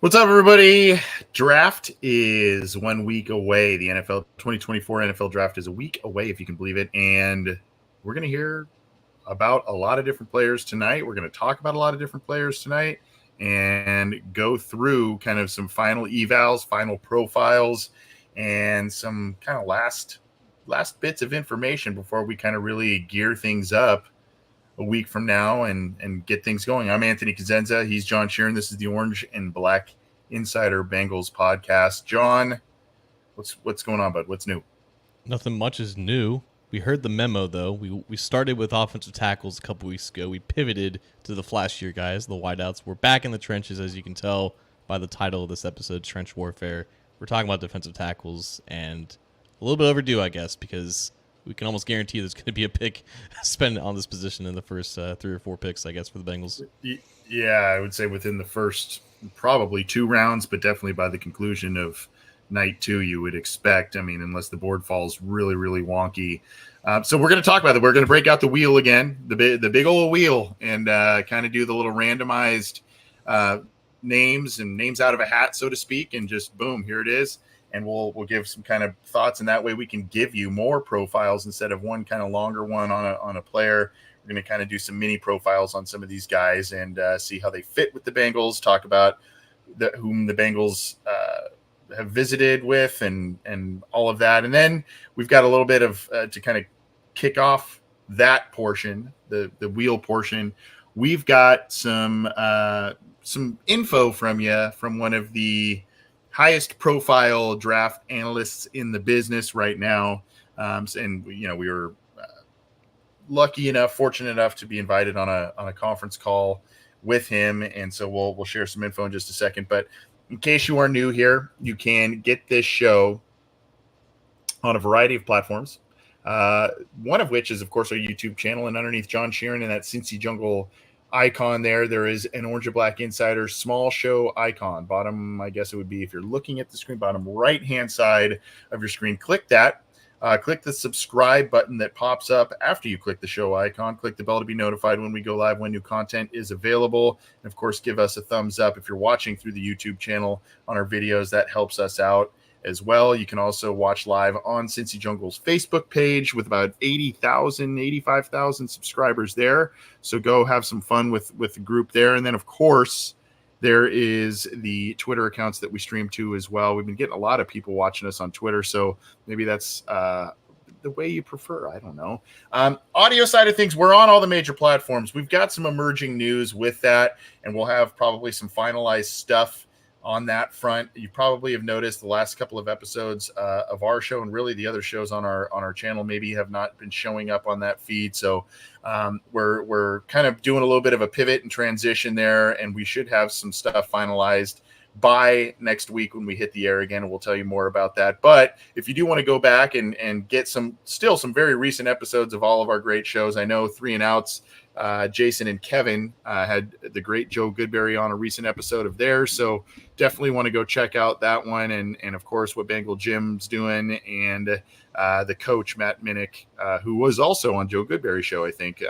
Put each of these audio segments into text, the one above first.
What's up, everybody? Draft is 1 week away. The NFL 2024 NFL Draft is a week away, if you can believe it. And we're going to hear about a lot of different players tonight. We're going to talk about a lot of different players tonight and go through kind of some final evals, final profiles, and some kind of last bits of information before we kind of really gear things up a week from now and get things going. I'm Anthony Cosenza. He's John Sheeran. This is the Orange and Black Insider Bengals podcast. John, what's going on, bud? What's new? Nothing much is new. We heard the memo, though. We started with offensive tackles a couple weeks ago. We pivoted to the flashier guys, the wideouts. We're back in the trenches, as you can tell by the title of this episode, Trench Warfare. We're talking about defensive tackles, and a little bit overdue, I guess, because we can almost guarantee there's going to be a pick spent on this position in the first 3 or 4 picks, I guess, for the Bengals. Yeah, I would say within the first probably 2 rounds, but definitely by the conclusion of night 2, you would expect. I mean, unless the board falls really, really wonky. So we're going to talk about it. We're going to break out the wheel again, the big old wheel, and kind of do the little randomized names out of a hat, so to speak, and just boom, here it is. And we'll give some kind of thoughts, and that way we can give you more profiles instead of one kind of longer one on a player. We're going to kind of do some mini profiles on some of these guys and see how they fit with the Bengals, talk about whom the Bengals have visited with and all of that. And then we've got a little bit of to kind of kick off that portion, the wheel portion. We've got some info from you from one of the highest profile draft analysts in the business right now. And we were fortunate enough to be invited on a conference call with him. And so we'll share some info in just a second, but in case you are new here, you can get this show on a variety of platforms. One of which is, of course, our YouTube channel, and underneath John Sheeran and that Cincy Jungle icon there is an Orange and Black Insider small show icon. Bottom, I guess it would be, if you're looking at the screen, bottom right-hand side of your screen, click that. Click the subscribe button that pops up after you click the show icon. Click the bell to be notified when we go live, when new content is available. And, of course, give us a thumbs up if you're watching through the YouTube channel on our videos. That helps us out as well. You can also watch live on Cincy Jungle's Facebook page with about 85,000 subscribers there. So go have some fun with the group there. And then, of course, there is the Twitter accounts that we stream to as well. We've been getting a lot of people watching us on Twitter, so maybe that's the way you prefer. I don't know. Audio side of things, we're on all the major platforms. We've got some emerging news with that, and we'll have probably some finalized stuff on that front. You probably have noticed the last couple of episodes of our show, and really the other shows on our channel maybe have not been showing up on that feed. So we're kind of doing a little bit of a pivot and transition there, and we should have some stuff finalized by next week when we hit the air again, and we'll tell you more about that. But if you do want to go back and get some very recent episodes of all of our great shows, I know 3 and Outs, Jason and Kevin had the great Joe Goodberry on a recent episode of theirs, so definitely want to go check out that one, and of course what Bengal Jim's doing, and the coach Matt Minnick, who was also on Joe Goodberry's show, I think,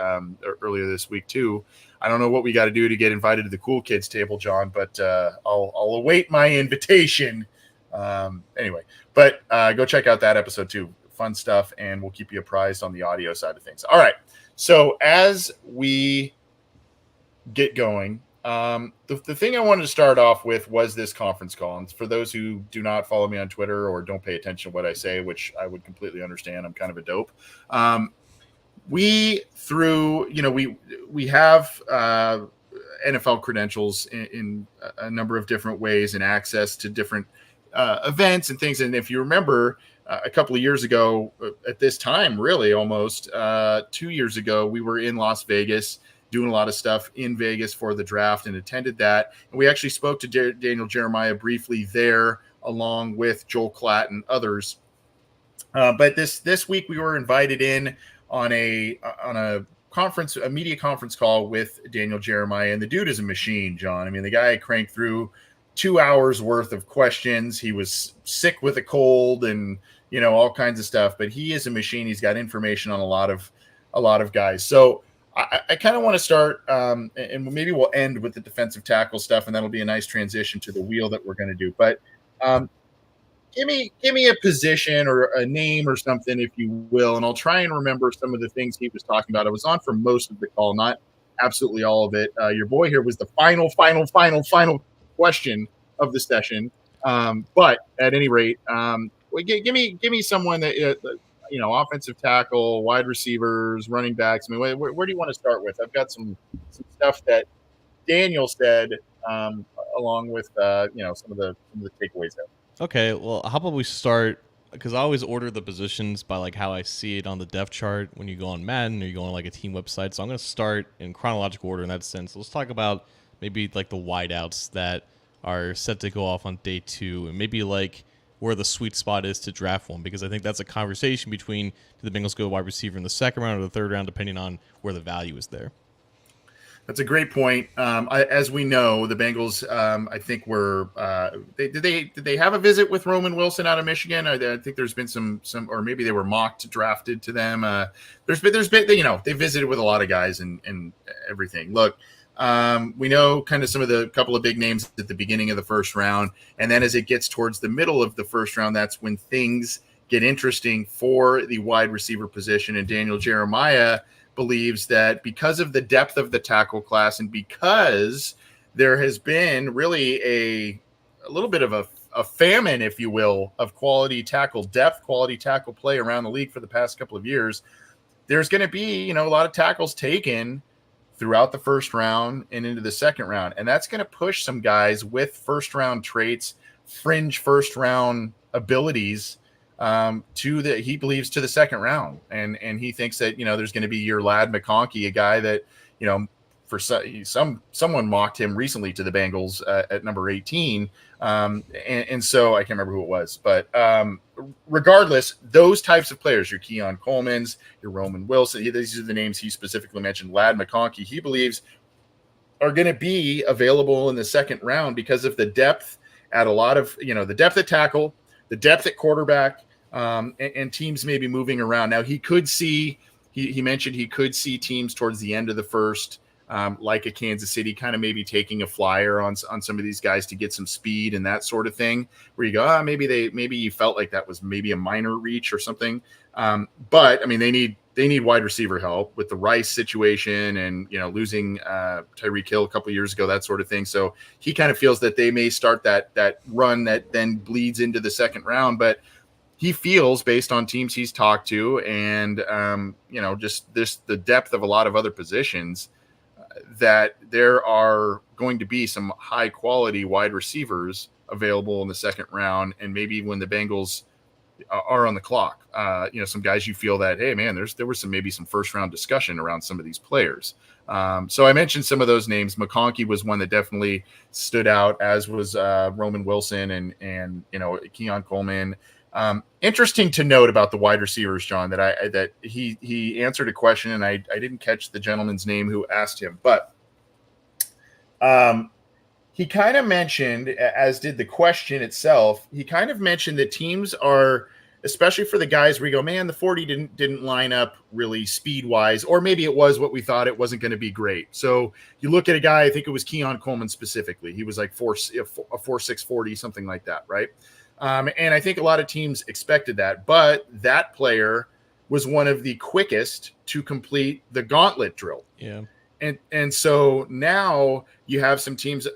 earlier this week too. I don't know what we got to do to get invited to the cool kids table, John, but I'll await my invitation. Anyway, but go check out that episode too. Fun stuff, and we'll keep you apprised on the audio side of things. All right. So as we get going, the thing I wanted to start off with was this conference call. And for those who do not follow me on Twitter or don't pay attention to what I say, which I would completely understand, I'm kind of a dope. we through, we have NFL credentials in a number of different ways and access to different events and things. And if you remember, a couple of years ago, at this time, really almost 2 years ago, we were in Las Vegas doing a lot of stuff in Vegas for the draft and attended that. And we actually spoke to Daniel Jeremiah briefly there, along with Joel Klatt and others. But this week we were invited in on a conference, a media conference call with Daniel Jeremiah, and the dude is a machine, John. I mean, the guy cranked through 2 hours worth of questions. He was sick with a cold and all kinds of stuff, but he is a machine. He's got information on a lot of guys. So I kind of want to start, and maybe we'll end with the defensive tackle stuff, and that'll be a nice transition to the wheel that we're going to do. But give me a position or a name or something, if you will, and I'll try and remember some of the things he was talking about. I was on for most of the call, not absolutely all of it. Your boy here was the final question of the session. But at any rate, give me someone that offensive tackle, wide receivers, running backs. I mean, where do you want to start with? I've got some stuff that Daniel said, along with some of the takeaways there. Okay, well, how about we start, because I always order the positions by like how I see it on the depth chart when you go on Madden or you go on like a team website. So I'm going to start in chronological order in that sense. Let's talk about maybe like the wideouts that are set to go off on day 2, and maybe like where the sweet spot is to draft one, because I think that's a conversation between, do the Bengals go wide receiver in the second round or the third round, depending on where the value is there. That's a great point. As we know, the Bengals, I think, were did they have a visit with Roman Wilson out of Michigan? I think there's been some, or maybe they were mocked drafted to them. There's been they visited with a lot of guys and everything. Look, we know kind of some of the couple of big names at the beginning of the first round, and then as it gets towards the middle of the first round, that's when things get interesting for the wide receiver position. And Daniel Jeremiah believes that because of the depth of the tackle class, and because there has been really a little bit of a famine, if you will, of quality tackle depth, quality tackle play around the league for the past couple of years, there's going to be a lot of tackles taken throughout the first round and into the second round, and that's going to push some guys with first round traits, fringe first round abilities, he believes to the second round. And he thinks that, there's going to be your lad McConkey, a guy that, for someone mocked him recently to the Bengals at number 18. And so I can't remember who it was, but regardless, those types of players, your Keon Coleman's, your Roman Wilson, these are the names he specifically mentioned. Lad McConkey, he believes, are going to be available in the second round because of the depth at a lot of, the depth at tackle, the depth at quarterback, and teams may be moving around. Now, he could see, he mentioned he could see teams towards the end of the first, like a Kansas City, kind of maybe taking a flyer on some of these guys to get some speed and that sort of thing, where you go, maybe you felt like that was maybe a minor reach or something. But I mean, they need wide receiver help with the Rice situation and, losing Tyreek Hill a couple of years ago, that sort of thing. So he kind of feels that they may start that run that then bleeds into the second round. But he feels, based on teams he's talked to and, just the depth of a lot of other positions, that there are going to be some high quality wide receivers available in the second round. And maybe when the Bengals are on the clock, some guys you feel that, hey man, there was maybe some first round discussion around some of these players. So I mentioned some of those names. McConkey was one that definitely stood out, as was Roman Wilson and Keon Coleman. Interesting to note about the wide receivers, John, that he answered a question, and I didn't catch the gentleman's name who asked him, but he kind of mentioned, as did the question itself, he kind of mentioned that teams are, especially for the guys where you go, man, the 40 didn't line up really speed wise, or maybe it was what we thought, it wasn't going to be great. So you look at a guy, I think it was Keon Coleman specifically, he was like 4.6 40, something like that, right? And I think a lot of teams expected that, but that player was one of the quickest to complete the gauntlet drill. Yeah. and so now you have some teams.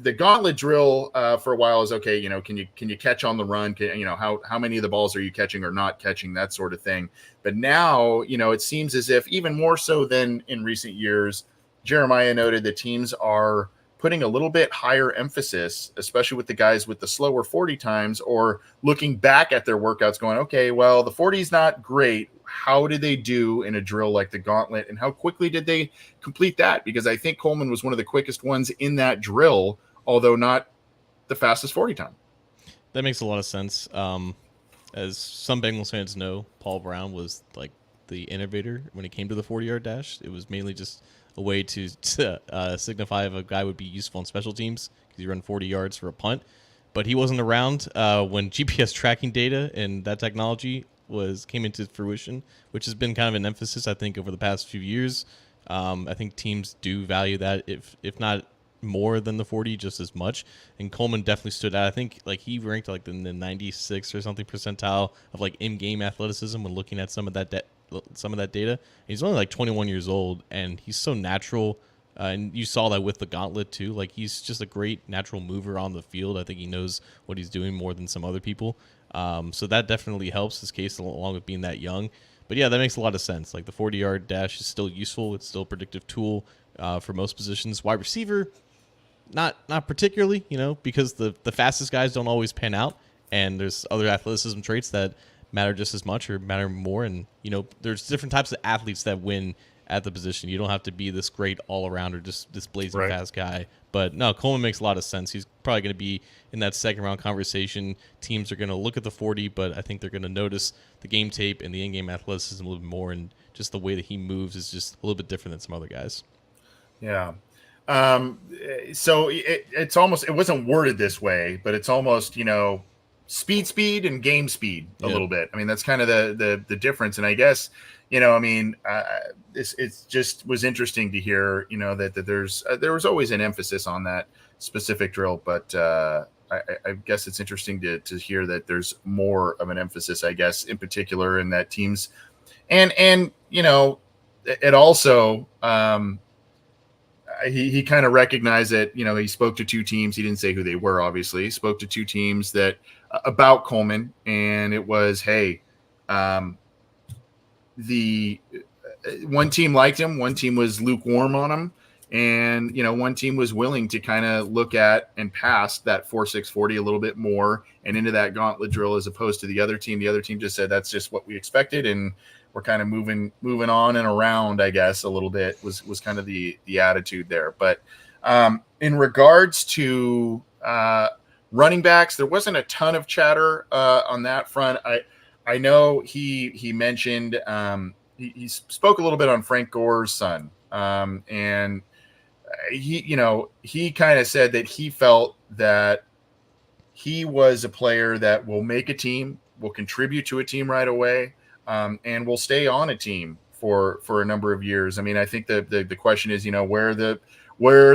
The gauntlet drill for a while is okay. Can you catch on the run? How many of the balls are you catching or not catching, that sort of thing. But now it seems as if even more so than in recent years, Jeremiah noted that teams are putting a little bit higher emphasis, especially with the guys with the slower 40 times, or looking back at their workouts going, okay, well, the 40 is not great. How did they do in a drill like the gauntlet, and how quickly did they complete that? Because I think Coleman was one of the quickest ones in that drill, although not the fastest 40 time. That makes a lot of sense. As some Bengals fans know, Paul Brown was like the innovator when it came to the 40-yard dash. It was mainly just a way to signify if a guy would be useful in special teams because he run 40 yards for a punt. But he wasn't around when GPS tracking data and that technology came into fruition, which has been kind of an emphasis, I think, over the past few years. I think teams do value that, if not more than the 40, just as much. And Coleman definitely stood out. I think like he ranked like in the 96 or something percentile of like in-game athleticism when looking at some of that data. He's only like 21 years old, and he's so natural. And you saw that with the gauntlet too. Like he's just a great natural mover on the field. I think he knows what he's doing more than some other people. So that definitely helps his case along with being that young. But yeah, that makes a lot of sense. Like the 40-yard dash is still useful. It's still a predictive tool for most positions. Wide receiver, not particularly, because the fastest guys don't always pan out, and there's other athleticism traits that matter just as much or matter more. And there's different types of athletes that win at the position. You don't have to be this great all-around or just this blazing fast guy. But no, Coleman makes a lot of sense. He's probably going to be in that second-round conversation. Teams are going to look at the 40, but I think they're going to notice the game tape and the in-game athleticism a little bit more, and just the way that he moves is just a little bit different than some other guys. Yeah. So it's almost, it wasn't worded this way, but it's almost, speed and game speed a little bit. I mean, that's kind of the difference. And I guess, it just was interesting to hear, that there was always an emphasis on that specific drill, but I guess it's interesting to hear that there's more of an emphasis, I guess, in particular in that teams, and it also, he kind of recognized that, he spoke to two teams. He didn't say who they were, obviously. He spoke to two teams that about Coleman, and it was, hey, the one team liked him, one team was lukewarm on him, and one team was willing to kind of look at and pass that 4.640 a little bit more and into that gauntlet drill, as opposed to the other team. The other team just said that's just what we expected, and we're kind of moving on and around, I guess, a little bit was kind of the attitude there. But in regards to running backs, there wasn't a ton of chatter on that front. I know he mentioned he spoke a little bit on Frank Gore's son, and he kind of said that he felt that he was a player that will make a team, will contribute to a team right away, and will stay on a team for a number of years. I mean, I think the question is, where are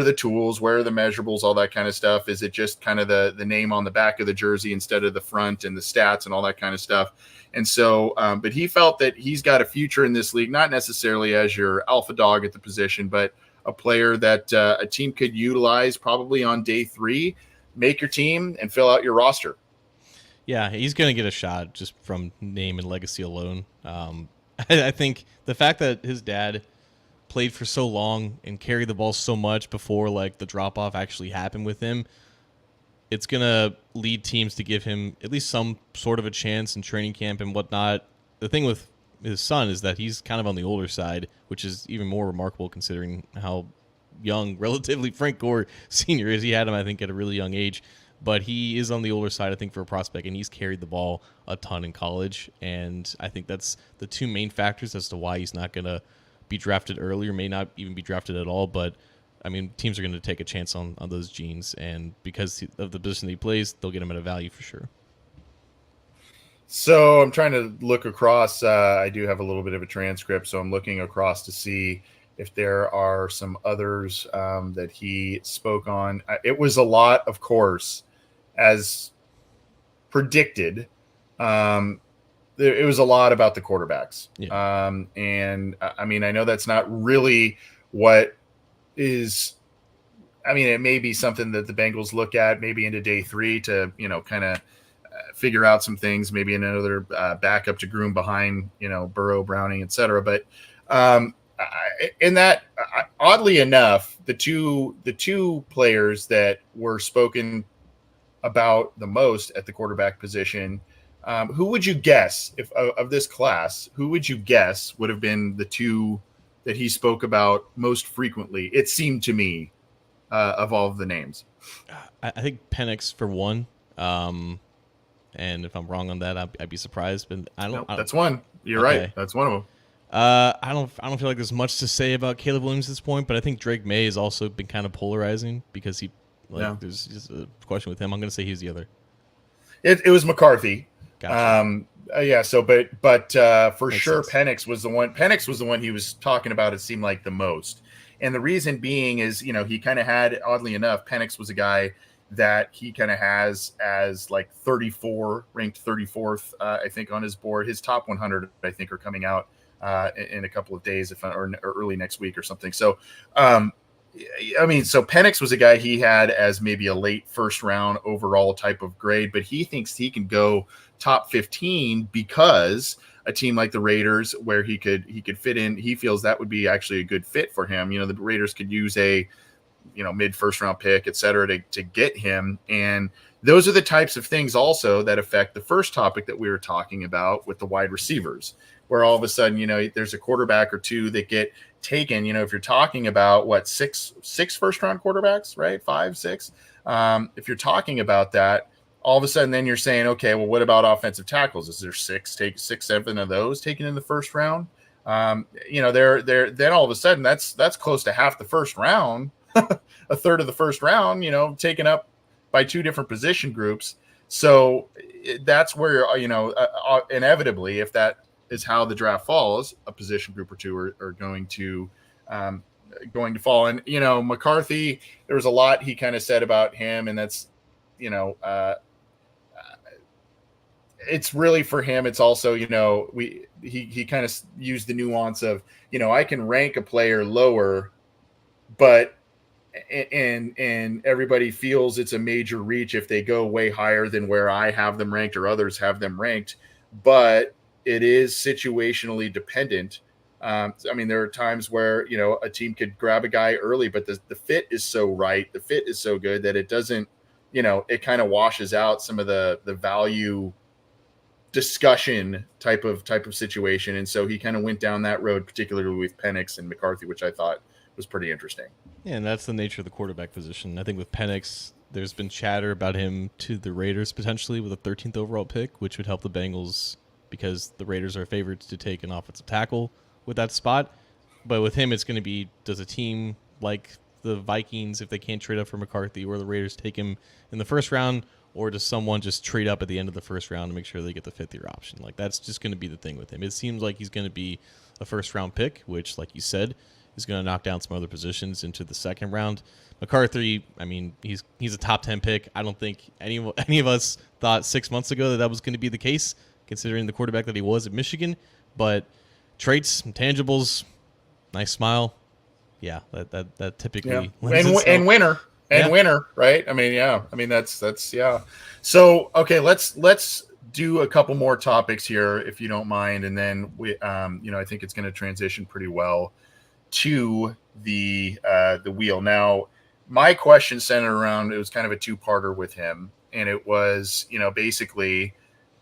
the tools, where are the measurables, all that kind of stuff? Is it just kind of the name on the back of the jersey instead of the front, and the stats and all that kind of stuff? And so, but he felt that he's got a future in this league, not necessarily as your alpha dog at the position, but a player that a team could utilize probably on day 3, make your team and fill out your roster. Yeah, he's going to get a shot just from name and legacy alone. I think the fact that his dad played for so long and carried the ball so much before like the drop off actually happened with him, it's going to lead teams to give him at least some sort of a chance in training camp and whatnot. The thing with his son is that he's kind of on the older side, which is even more remarkable considering how young relatively Frank Gore Sr. is. He had him, I think, at a really young age. But he is on the older side, I think, for a prospect, and he's carried the ball a ton in college. And I think that's the two main factors as to why he's not going to be drafted early or may not even be drafted at all. But, I mean, teams are going to take a chance on those genes. And because of the position that he plays, they'll get him at a value for sure. So I'm trying to look across. I do have a little bit of a transcript, so I'm looking across to see if there are some others that he spoke on. It was a lot, of course, as predicted. It was a lot about the quarterbacks. Yeah. And I mean, I know that's not really what is, I mean, it may be something that the Bengals look at maybe into day 3 to, kind of figure out some things, maybe another backup to groom behind, Burrow, Browning, etc. But in that, oddly enough, the two players that were spoken about the most at the quarterback position, who would you guess, if of this class, who would you guess would have been the two that he spoke about most frequently? It seemed to me, of all of the names. I think Penix for one. And if I'm wrong on that, I'd be surprised. But Nope, that's one. You're okay. right. That's one of them. I don't feel like there's much to say about Caleb Williams at this point, but I think Drake May has also been kind of polarizing because there's just a question with him. I'm going to say he's the other. It was McCarthy. Gotcha. Yeah. So, but for Makes sure, sense. Penix was the one. Penix was the one he was talking about. It seemed like the most, and the reason being is, he kind of had, oddly enough, Penix was a guy that he kind of has as like 34, ranked 34th, I think, on his board. His top 100, I think, are coming out in a couple of days, or early next week or something. So, so Penix was a guy he had as maybe a late first round overall type of grade, but he thinks he can go top 15 because a team like the Raiders, where he could fit in, he feels that would be actually a good fit for him. The Raiders could use a mid first round pick, et cetera, to get him. And those are the types of things also that affect the first topic that we were talking about with the wide receivers, where all of a sudden, there's a quarterback or two that get taken. If you're talking about six first round quarterbacks, right? 5, 6. If you're talking about that, all of a sudden, then you're saying, okay, well, what about offensive tackles? Is there 6, 7 of those taken in the first round? They're then all of a sudden that's close to half the first round, a third of the first round, taken up by two different position groups. So that's where, inevitably, if that is how the draft falls, a position group or two are going to fall. And, McCarthy, there was a lot he kind of said about him, and that's, it's really for him. It's also, he kind of used the nuance of, I can rank a player lower, but and everybody feels it's a major reach if they go way higher than where I have them ranked or others have them ranked, but it is situationally dependent. There are times where, a team could grab a guy early, but the fit is so right, the fit is so good that it doesn't, it kind of washes out some of the value discussion type of situation. And so he kind of went down that road, particularly with Penix and McCarthy, which I thought was pretty interesting. Yeah, and that's the nature of the quarterback position. I think with Penix, there's been chatter about him to the Raiders potentially with a 13th overall pick, which would help the Bengals because the Raiders are favored to take an offensive tackle with that spot. But with him, it's going to be, does a team like the Vikings, if they can't trade up for McCarthy, or the Raiders take him in the first round, or does someone just trade up at the end of the first round to make sure they get the fifth-year option? Like, that's just going to be the thing with him. It seems like he's going to be a first-round pick, which, like you said, is going to knock down some other positions into the second round. McCarthy, he's a top 10 pick. I don't think any of us thought 6 months ago that was going to be the case, considering the quarterback that he was at Michigan. But traits, intangibles, nice smile. Yeah, that typically and winner. And winner, right? That's yeah. So, okay, let's do a couple more topics here, if you don't mind, and then we, I think it's going to transition pretty well to the wheel. Now, my question centered around, it was kind of a two-parter with him, and it was, basically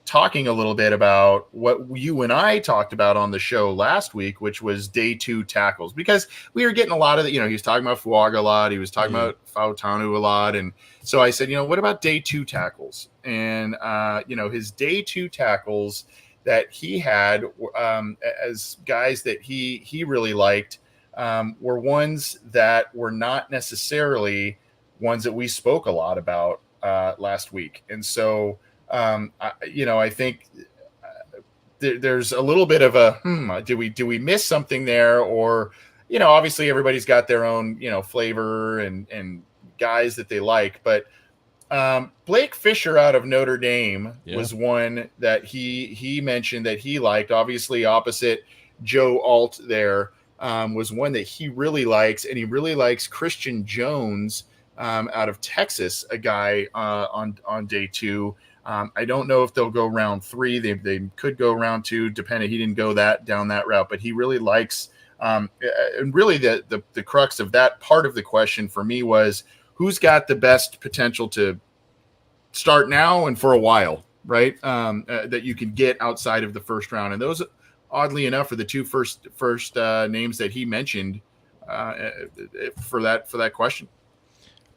talking a little bit about what you and I talked about on the show last week, which was day 2 tackles, because we were getting a lot of the, he was talking about Fuaga a lot. He was talking about Fautanu a lot. And so I said, what about day 2 tackles? And, his day 2 tackles that he had as guys that he really liked were ones that were not necessarily ones that we spoke a lot about last week. And so, I think there's a little bit of a do we miss something there? Or, obviously everybody's got their own, flavor and guys that they like. But Blake Fisher out of Notre Dame was one that he mentioned that he liked, obviously opposite Joe Alt there. was one that he really likes, and he really likes Christian Jones out of Texas, a guy on day 2. I don't know if they'll go round 3. They could go round 2, depending. He didn't go down that route, but he really likes. And really, the crux of that part of the question for me was who's got the best potential to start now and for a while, right? That you can get outside of the first round, and those, oddly enough, are the two first names that he mentioned for that question.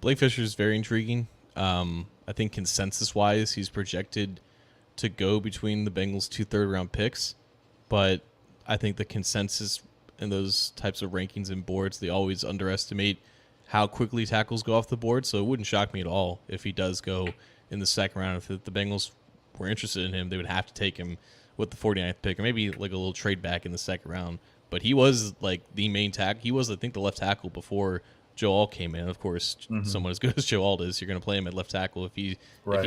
Blake Fisher is very intriguing. I think consensus-wise, he's projected to go between the Bengals' 2 third-round picks, but I think the consensus in those types of rankings and boards, they always underestimate how quickly tackles go off the board, so it wouldn't shock me at all if he does go in the second round. If the Bengals were interested in him, they would have to take him with the 49th pick, or maybe like a little trade back in the second round. But he was like the main tackle. He was, I think, the left tackle before Joe Alt came in. Of course, someone as good as Joe Alt is, you're going to play him at left tackle if he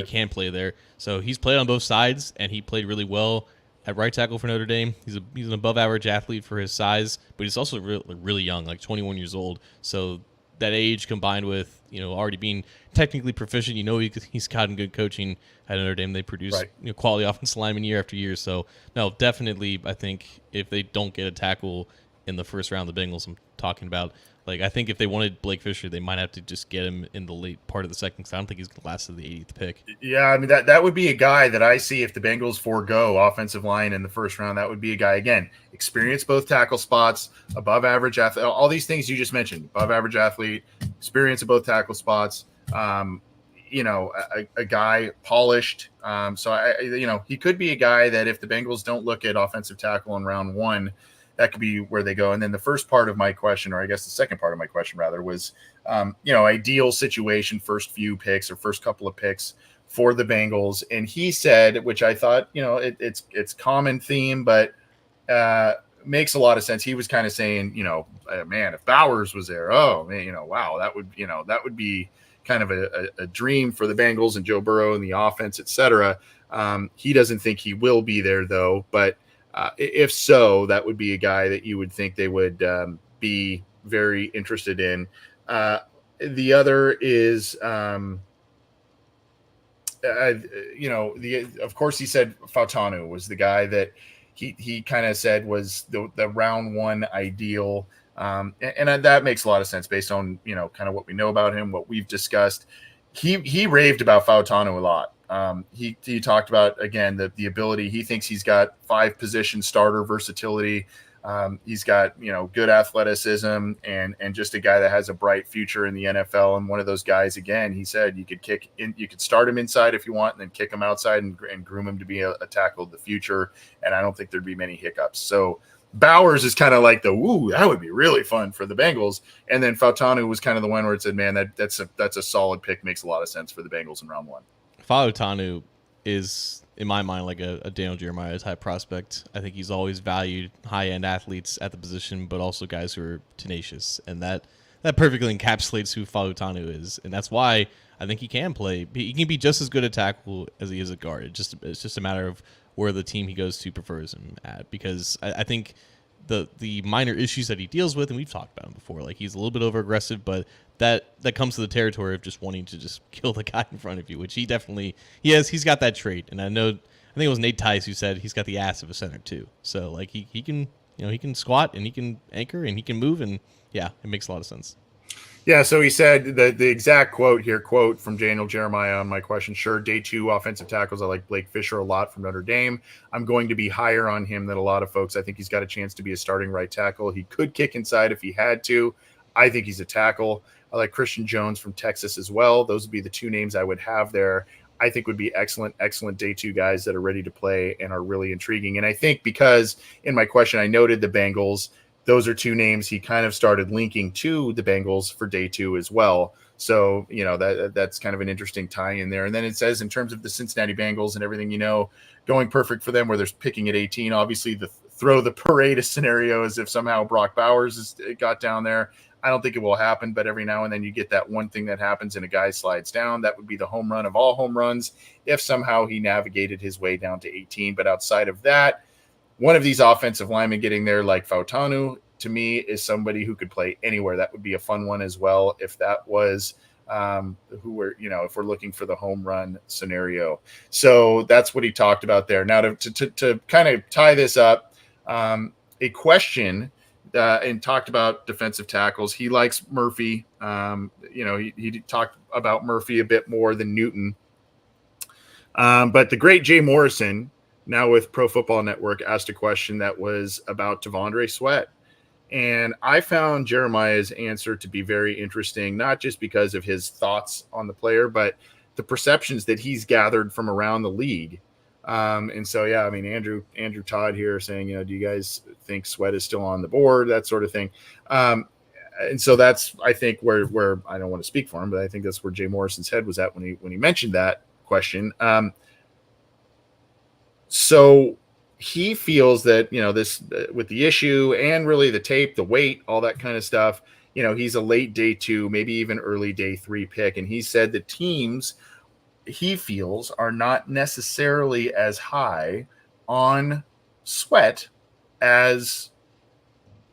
can play there. So he's played on both sides, and he played really well at right tackle for Notre Dame. He's an above average athlete for his size, but he's also really young, like 21 years old. So that age combined with already being technically proficient, he's gotten good coaching at Notre Dame. They produce quality offensive linemen year after year. So no, definitely, I think if they don't get a tackle in the first round, the Bengals I'm talking about, I think if they wanted Blake Fisher, they might have to just get him in the late part of the second, because I don't think he's going to last to the 80th pick. Yeah, I mean, that would be a guy that I see if the Bengals forego offensive line in the first round. That would be a guy, again, experienced both tackle spots, above average athlete, all these things you just mentioned, above average athlete, experience of both tackle spots, a guy polished. So he could be a guy that if the Bengals don't look at offensive tackle in round 1, that could be where they go. And then the first part of my question, or I guess the second part of my question rather, was, ideal situation, first few picks or first couple of picks for the Bengals. And he said, which I thought, it's common theme, but makes a lot of sense. He was kind of saying, man, if Bowers was there, oh man, wow, that would be kind of a dream for the Bengals and Joe Burrow and the offense, et cetera. He doesn't think he will be there though, but if so, that would be a guy that you would think they would be very interested in. The other is, of course, he said Fautanu was the guy that he kind of said was the round 1 ideal. And that makes a lot of sense based on, kind of what we know about him, what we've discussed. He raved about Fautanu a lot. He talked about, again, the ability. He thinks he's got 5 position starter versatility. He's got, good athleticism and just a guy that has a bright future in the NFL. And one of those guys, again, he said you could start him inside if you want, and then kick him outside and groom him to be a tackle of the future. And I don't think there'd be many hiccups. So Bowers is kind of like that would be really fun for the Bengals. And then Fautanu was kind of the one where it said, man, that's a solid pick. Makes a lot of sense for the Bengals in round 1. Fautanu is, in my mind, like a Daniel Jeremiah type prospect. I think he's always valued high-end athletes at the position, but also guys who are tenacious. And that perfectly encapsulates who Fautanu is. And that's why I think he can play. He can be just as good at tackle as he is at guard. It's just a matter of where the team he goes to prefers him at. Because I think the minor issues that he deals with, and we've talked about him before, like he's a little bit over-aggressive, but that comes to the territory of just wanting to just kill the guy in front of you, which he got that trait. And I think it was Nate Tice who said he's got the ass of a center too. So like he can, he can squat and he can anchor and he can move, and yeah, it makes a lot of sense. Yeah, so he said the exact quote from Daniel Jeremiah on my question. Sure, day 2 offensive tackles. I like Blake Fisher a lot from Notre Dame. I'm going to be higher on him than a lot of folks. I think he's got a chance to be a starting right tackle. He could kick inside if he had to. I think he's a tackle. I like Christian Jones from Texas as well. Those would be the 2 names I would have there. I think would be excellent day 2 guys that are ready to play and are really intriguing. And I think because in my question I noted the Bengals, those are 2 names he kind of started linking to the Bengals for day 2 as well. So, that's kind of an interesting tie in there. And then it says in terms of the Cincinnati Bengals and everything, going perfect for them where they're picking at 18, obviously the throw the parade scenario is if somehow Brock Bowers got down there. I don't think it will happen, but every now and then you get that one thing that happens and a guy slides down. That would be the home run of all home runs if somehow he navigated his way down to 18. But outside of that, one of these offensive linemen getting there like Fautanu to me is somebody who could play anywhere. That would be a fun one as well if that was who we're, if we're looking for the home run scenario. So that's what he talked about there. Now to kind of tie this up, a question and talked about defensive tackles. He likes Murphy. He talked about Murphy a bit more than Newton. But the great Jay Morrison, now with Pro Football Network, asked a question that was about T'Vondre Sweat. And I found Jeremiah's answer to be very interesting, not just because of his thoughts on the player, but the perceptions that he's gathered from around the league. And so, yeah, I mean, Andrew Todd here saying, do you guys think Sweat is still on the board, that sort of thing. And so that's, I think, where I don't want to speak for him, but I think that's where Jay Morrison's head was at when he mentioned that question. So he feels that, this with the issue and really the tape, the weight, all that kind of stuff, he's a late day 2, maybe even early day 3 pick. And he said the teams he feels are not necessarily as high on Sweat as,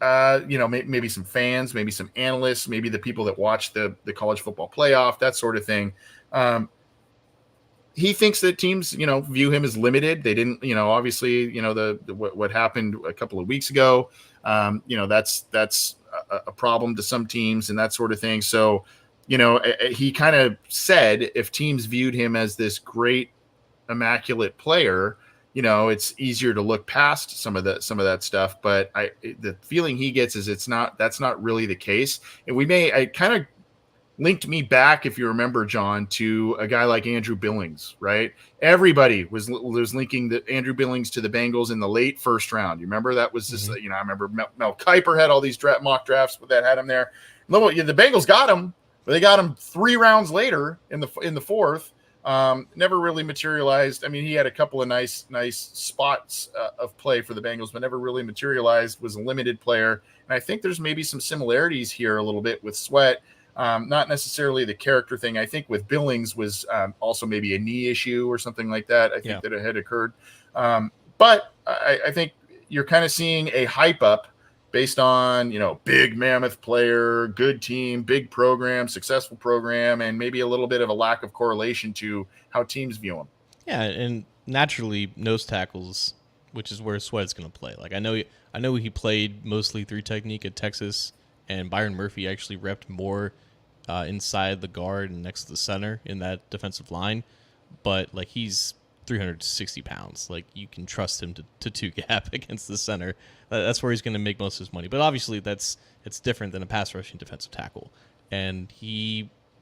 maybe some fans, maybe some analysts, maybe the people that watch the college football playoff, that sort of thing. He thinks that teams, view him as limited. They didn't, obviously, what happened a couple of weeks ago, that's a problem to some teams and that sort of thing. So, he kind of said if teams viewed him as this great, immaculate player, it's easier to look past some of that stuff. But the feeling he gets is that's not really the case. And I kind of linked me back, if you remember, John, to a guy like Andrew Billings, right? Everybody was linking the Andrew Billings to the Bengals in the late first round. You remember that was just, I remember Mel Kiper had all these mock drafts that had him there. The Bengals got him, but they got him 3 rounds later in the fourth. Never really materialized. I mean, he had a couple of nice spots of play for the Bengals, but never really materialized, was a limited player. And I think there's maybe some similarities here a little bit with Sweat. Not necessarily the character thing. I think with Billings was also maybe a knee issue or something like that. I think that it had occurred. But I think you're kind of seeing a hype up based on, big mammoth player, good team, big program, successful program, and maybe a little bit of a lack of correlation to how teams view him. Yeah, and naturally nose tackles, which is where Sweat's going to play. Like I know he played mostly 3 technique at Texas, and Byron Murphy actually repped more inside the guard and next to the center in that defensive line. But like he's 360 pounds. Like you can trust him to 2 gap against the center. That's where he's going to make most of his money. But obviously it's different than a pass rushing defensive tackle. And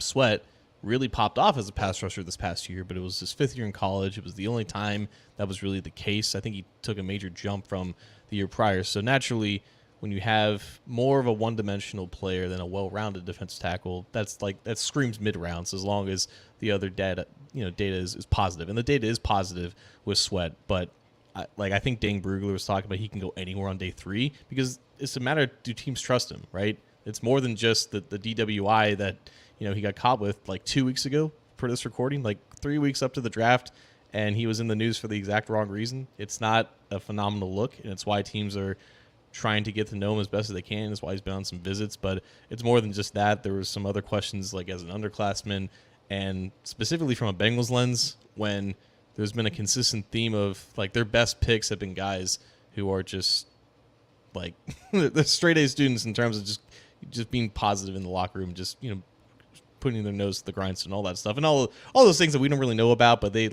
Sweat really popped off as a pass rusher this past year, but it was his 5th year in college. It was the only time that was really the case. I think he took a major jump from the year prior. So naturally, when you have more of a one-dimensional player than a well-rounded defensive tackle, that screams mid-rounds as long as the other data is positive, and the data is positive with Sweat. But I think Dane Brugler was talking about he can go anywhere on day 3 because it's a matter of do teams trust him, right? It's more than just the DWI that he got caught with like 2 weeks ago for this recording, like 3 weeks up to the draft, and he was in the news for the exact wrong reason. It's not a phenomenal look, and it's why teams are trying to get to know him as best as they can. That's why he's been on some visits, but it's more than just that. There was some other questions like as an underclassman and specifically from a Bengals lens when there's been a consistent theme of like their best picks have been guys who are just like the straight A students in terms of just being positive in the locker room, just, putting their nose to the grindstone, all that stuff, and all those things that we don't really know about, but they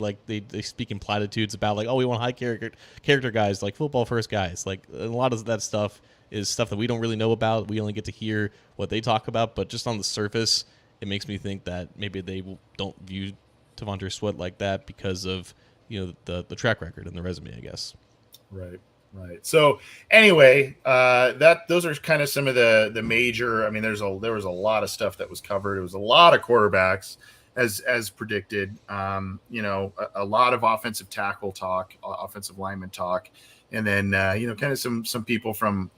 speak in platitudes about like, oh, we want high character guys, like football first guys. Like a lot of that stuff is stuff that we don't really know about. We only get to hear what they talk about, but just on the surface, it makes me think that maybe they don't view T'Vondre Sweat like that because of the track record and the resume, I guess. Right. So anyway, those are kind of some of the major. I mean, there was a lot of stuff that was covered. It was a lot of quarterbacks, as predicted. A lot of offensive tackle talk, offensive lineman talk, and then kind of some people from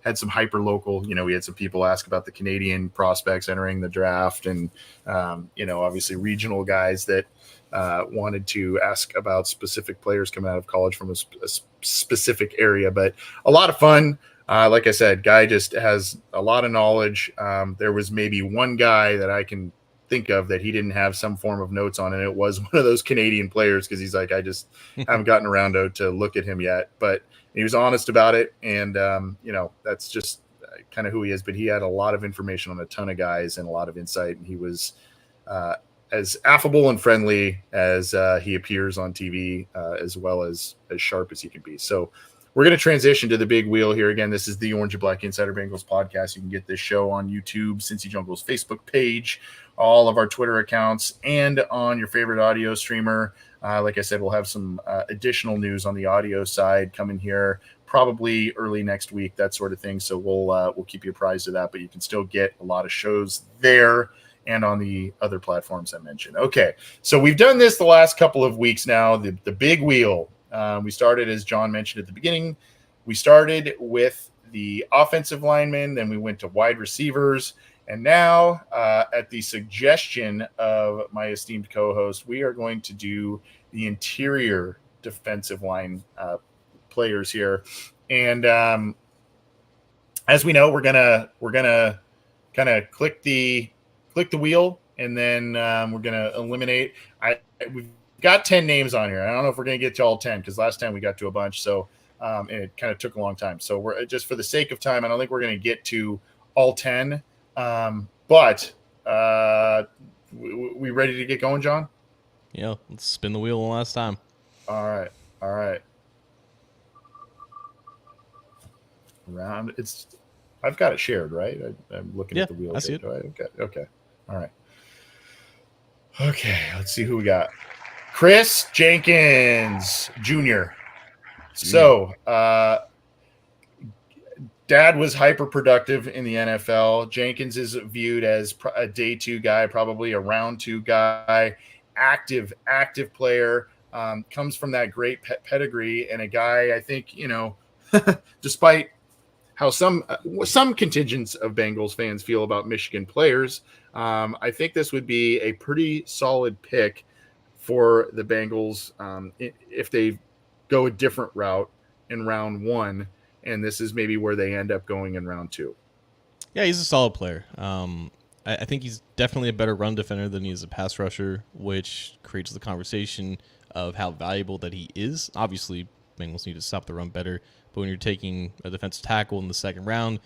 had some hyper local. We had some people ask about the Canadian prospects entering the draft, and obviously regional guys that wanted to ask about specific players coming out of college from a specific area. But a lot of fun. Like I said, guy just has a lot of knowledge. There was maybe one guy that I can think of that he didn't have some form of notes on, and it was one of those Canadian players because he's like, I just haven't gotten around to look at him yet. But he was honest about it, and that's just kind of who he is. But he had a lot of information on a ton of guys and a lot of insight, and he was uh, as affable and friendly as he appears on TV, as well as sharp as he can be. So we're going to transition to the big wheel here. Again, this is the Orange and Black Insider Bengals podcast. You can get this show on YouTube, Cincy Jungle's Facebook page, all of our Twitter accounts, and on your favorite audio streamer. Like I said, we'll have some additional news on the audio side coming here probably early next week, that sort of thing. So we'll keep you apprised of that, but you can still get a lot of shows there and on the other platforms I mentioned. Okay, so we've done this the last couple of weeks now, the big wheel. We started, as John mentioned at the beginning, we started with the offensive linemen, then we went to wide receivers, and now at the suggestion of my esteemed co-host, we are going to do the interior defensive line players here. And as we know, we're gonna kind of click the wheel, and then we're gonna eliminate. We've got 10 names on here. I don't know if we're gonna get to all 10 because last time we got to a bunch, so and it kind of took a long time. So we're just, for the sake of time, I don't think we're gonna get to all 10. But we ready to get going, John? Yeah, let's spin the wheel one last time. All right. Round. I've got it shared, right? I'm looking at the wheel. I see it. Okay. All right. Okay. Let's see who we got. Chris Jenkins Jr. So, Dad was hyper productive in the NFL. Jenkins is viewed as a day two guy, probably a round two guy, active player. Comes from that great pedigree, and a guy, I think, despite how some contingents of Bengals fans feel about Michigan players, I think this would be a pretty solid pick for the Bengals if they go a different route in round one, and this is maybe where they end up going in round two. Yeah, he's a solid player. I think he's definitely a better run defender than he is a pass rusher, which creates the conversation of how valuable that he is. Obviously, Bengals need to stop the run better, but when you're taking a defensive tackle in the second round,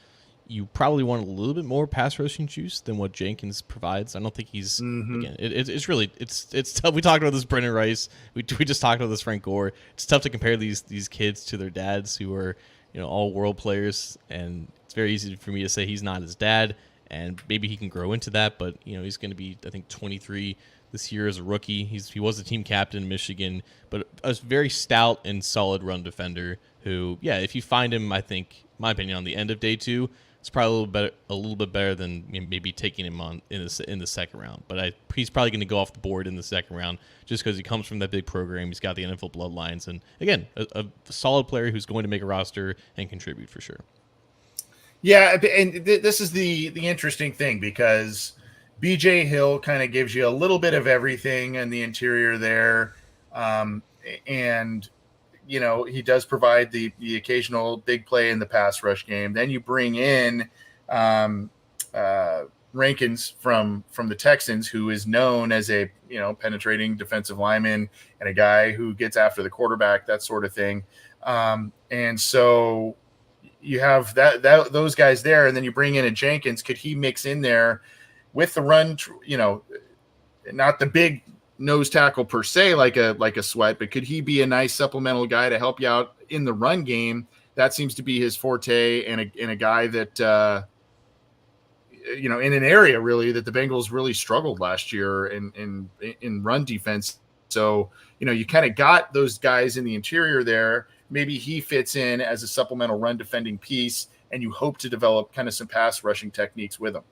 you probably want a little bit more pass rushing juice than what Jenkins provides. I don't think he's again. It's really tough. We talked about this Brennan Rice. We just talked about this Frank Gore. It's tough to compare these kids to their dads who are all world players, and it's very easy for me to say he's not his dad, and maybe he can grow into that. But he's going to be, I think, 23 this year as a rookie. He was the team captain in Michigan, but a very stout and solid run defender who, yeah, if you find him, I think, my opinion, on the end of day two, it's probably a little bit better than maybe taking him on in the second round. But he's probably going to go off the board in the second round just because he comes from that big program. He's got the NFL bloodlines, and again, a solid player who's going to make a roster and contribute for sure. Yeah, and this is the interesting thing, because BJ Hill kind of gives you a little bit of everything in the interior there, and he does provide the occasional big play in the pass rush game. Then you bring in Rankins from the Texans, who is known as a penetrating defensive lineman and a guy who gets after the quarterback, that sort of thing. And so you have those guys there, and then you bring in a Jenkins. Could he mix in there with the run? Not the big nose tackle per se, like a Sweat, but could he be a nice supplemental guy to help you out in the run game? That seems to be his forte, and a guy that in an area really that the Bengals really struggled last year in run defense. So you kind of got those guys in the interior there. Maybe he fits in as a supplemental run defending piece, and you hope to develop kind of some pass rushing techniques with him.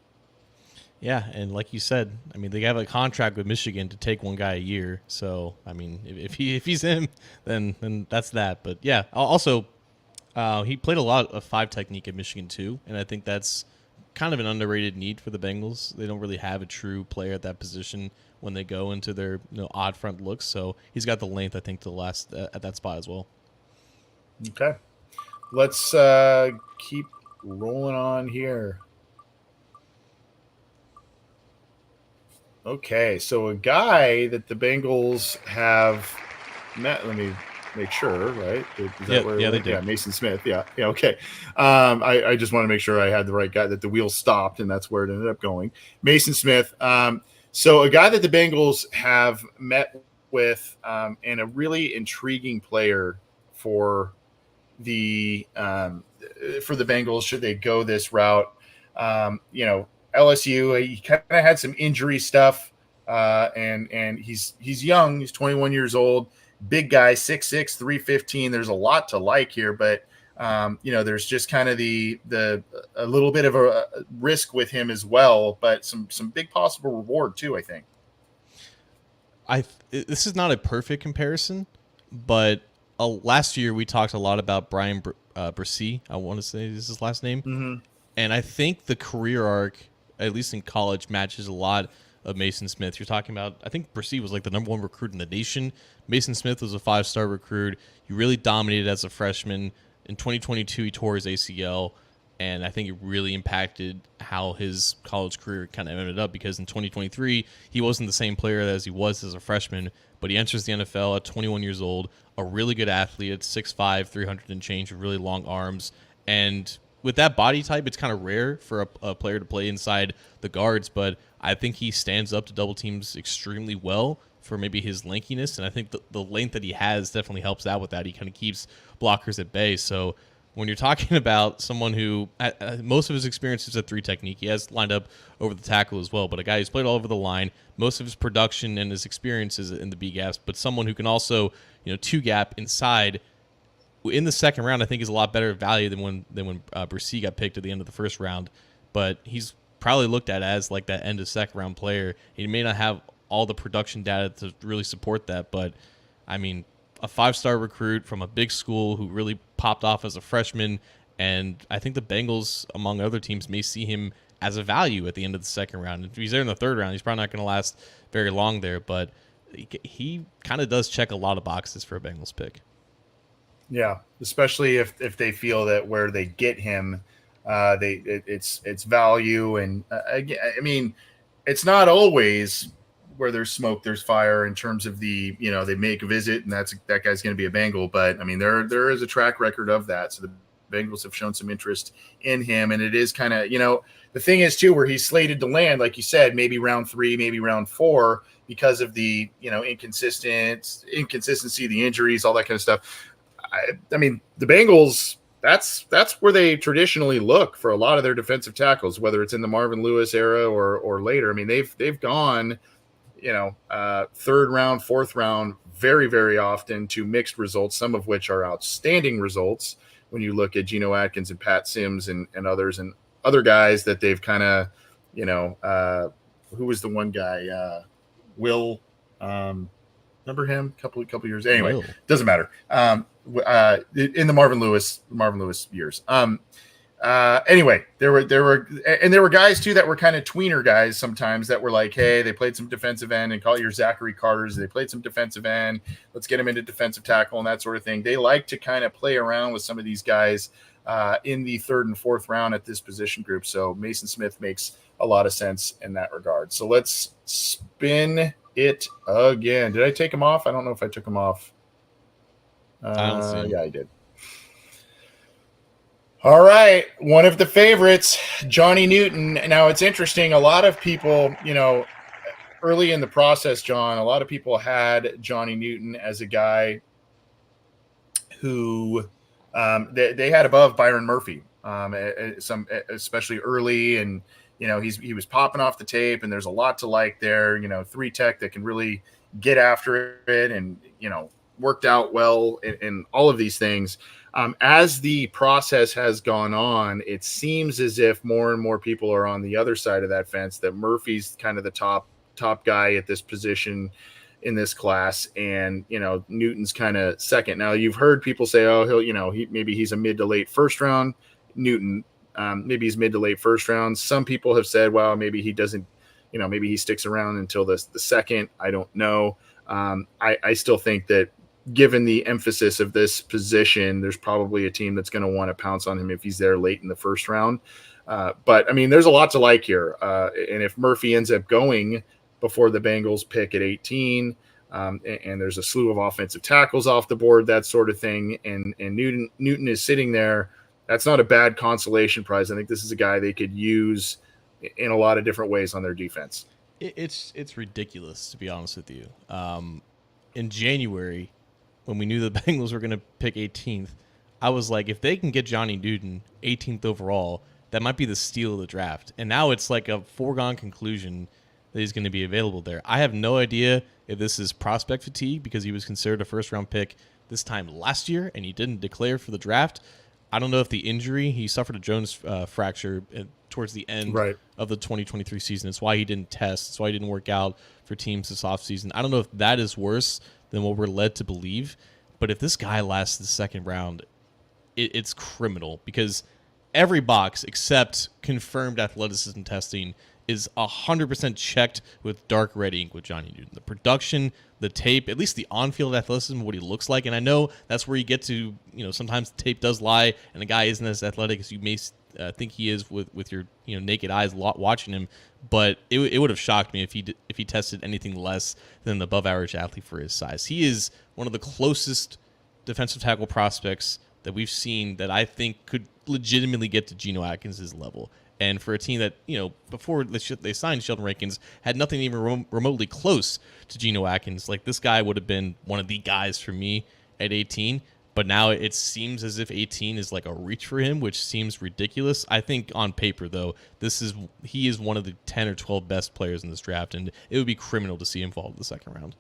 Yeah, and like you said, I mean, they have a contract with Michigan to take one guy a year. So, I mean, if he's him, then that's that. But yeah, also, he played a lot of five technique at Michigan too, and I think that's kind of an underrated need for the Bengals. They don't really have a true player at that position when they go into their odd front looks. So he's got the length, I think, to last at that spot as well. Okay. let's keep rolling on here. Okay, so a guy that the Bengals have met. Let me make sure, right? Is that Yeah, where it yeah, they went? Yeah, did. Mason Smith. Yeah, yeah, okay. I just want to make sure I had the right guy, that the wheel stopped, and that's where it ended up going. Mason Smith. So a guy that the Bengals have met with, and a really intriguing player for the um, for the Bengals should they go this route. LSU, he kind of had some injury stuff, and he's young. He's 21 years old, big guy, 6'6", 315. There's a lot to like here, but there's just kind of the a little bit of a risk with him as well, but some big possible reward too, I think. This is not a perfect comparison, but last year we talked a lot about Brian Bresee. I want to say this is his last name, Mm-hmm. and I think the career arc, at least in college, matches a lot of Mason Smith. You're talking about, I think Bresee was like the number one recruit in the nation. Mason Smith was a 5-star recruit. He really dominated as a freshman. In 2022, he tore his ACL, and I think it really impacted how his college career kind of ended up, because in 2023, he wasn't the same player as he was as a freshman, but he enters the NFL at 21 years old, a really good athlete at 6'5", 300 and change, with really long arms. And with that body type, it's kind of rare for a player to play inside the guards, but I think he stands up to double teams extremely well for maybe his lankiness, and I think the length that he has definitely helps out with that. He kind of keeps blockers at bay. So when you're talking about someone who most of his experience is at 3 technique, he has lined up over the tackle as well, but a guy who's played all over the line, most of his production and his experience is in the B gaps, but someone who can also 2 gap inside in the second round, I think is a lot better value than when Bresee got picked at the end of the first round. But he's probably looked at as like that end of second round player. He may not have all the production data to really support that, but I mean, a 5-star recruit from a big school who really popped off as a freshman, and I think the Bengals, among other teams, may see him as a value at the end of the second round. If he's there in the third round, he's probably not going to last very long there, but he kind of does check a lot of boxes for a Bengals pick. Yeah, especially if they feel that where they get him, it's value, and I mean, it's not always where there's smoke, there's fire in terms of they make a visit and that guy's going to be a Bengal, but I mean there is a track record of that. So the Bengals have shown some interest in him, and it is kind of the thing is too where he's slated to land, like you said, maybe round 3, maybe round 4 because of the inconsistency, the injuries, all that kind of stuff. I mean, the Bengals, that's where they traditionally look for a lot of their defensive tackles, whether it's in the Marvin Lewis era or later. I mean, they've gone, third round, fourth round, very, very often to mixed results, some of which are outstanding results when you look at Geno Atkins and Pat Sims and others and other guys that they've kind of, who was the one guy? Will, remember him? Couple years. Anyway, Will. doesn't matter. In the Marvin Lewis years. Anyway, there were guys too that were kind of tweener guys sometimes that were like, hey, they played some defensive end, and call your Zachary Carters. They played some defensive end. Let's get them into defensive tackle and that sort of thing. They like to kind of play around with some of these guys in the third and fourth round at this position group. So Mason Smith makes a lot of sense in that regard. So let's spin it again. Did I take him off? I don't know if I took him off. I don't see him. Yeah, I did. All right. One of the favorites, Johnny Newton. Now, it's interesting. A lot of people, early in the process, John, a lot of people had Johnny Newton as a guy who they had above Byron Murphy, especially early. And, he was popping off the tape, and there's a lot to like there, 3 tech that can really get after it and, worked out well in all of these things. As the process has gone on, it seems as if more and more people are on the other side of that fence, that Murphy's kind of the top guy at this position in this class, and Newton's kind of second. Now, you've heard people say, oh, maybe he's a mid to late first round. Newton, maybe he's mid to late first round. Some people have said, well, maybe he doesn't, maybe he sticks around until the second. I don't know. I still think that given the emphasis of this position, there's probably a team that's going to want to pounce on him if he's there late in the first round. But I mean, there's a lot to like here. And if Murphy ends up going before the Bengals pick at 18, and there's a slew of offensive tackles off the board, that sort of thing, and Newton is sitting there, that's not a bad consolation prize. I think this is a guy they could use in a lot of different ways on their defense. It's ridiculous, to be honest with you. In January, when we knew the Bengals were going to pick 18th, I was like, if they can get Johnny Newton 18th overall, that might be the steal of the draft. And now it's like a foregone conclusion that he's going to be available there. I have no idea if this is prospect fatigue because he was considered a first-round pick this time last year and he didn't declare for the draft. I don't know if the injury, he suffered a Jones fracture towards the end of the 2023 season. It's why he didn't test. It's why he didn't work out for teams this offseason. I don't know if that is worse than what we're led to believe. But if this guy lasts the second round, it's criminal because every box except confirmed athleticism testing is 100% checked with dark red ink with Johnny Newton. The production, the tape, at least the on-field athleticism, what he looks like. And I know that's where you get to, sometimes the tape does lie and the guy isn't as athletic as you may think he is with your naked eyes watching him. But it would have shocked me if he tested anything less than an above-average athlete for his size. He is one of the closest defensive tackle prospects that we've seen that I think could legitimately get to Geno Atkins' level. And for a team that, before they signed Sheldon Rankins, had nothing even remotely close to Geno Atkins, like this guy would have been one of the guys for me at 18. But now it seems as if 18 is like a reach for him, which seems ridiculous. I think on paper, though, he is one of the 10 or 12 best players in this draft, and it would be criminal to see him fall to the second round.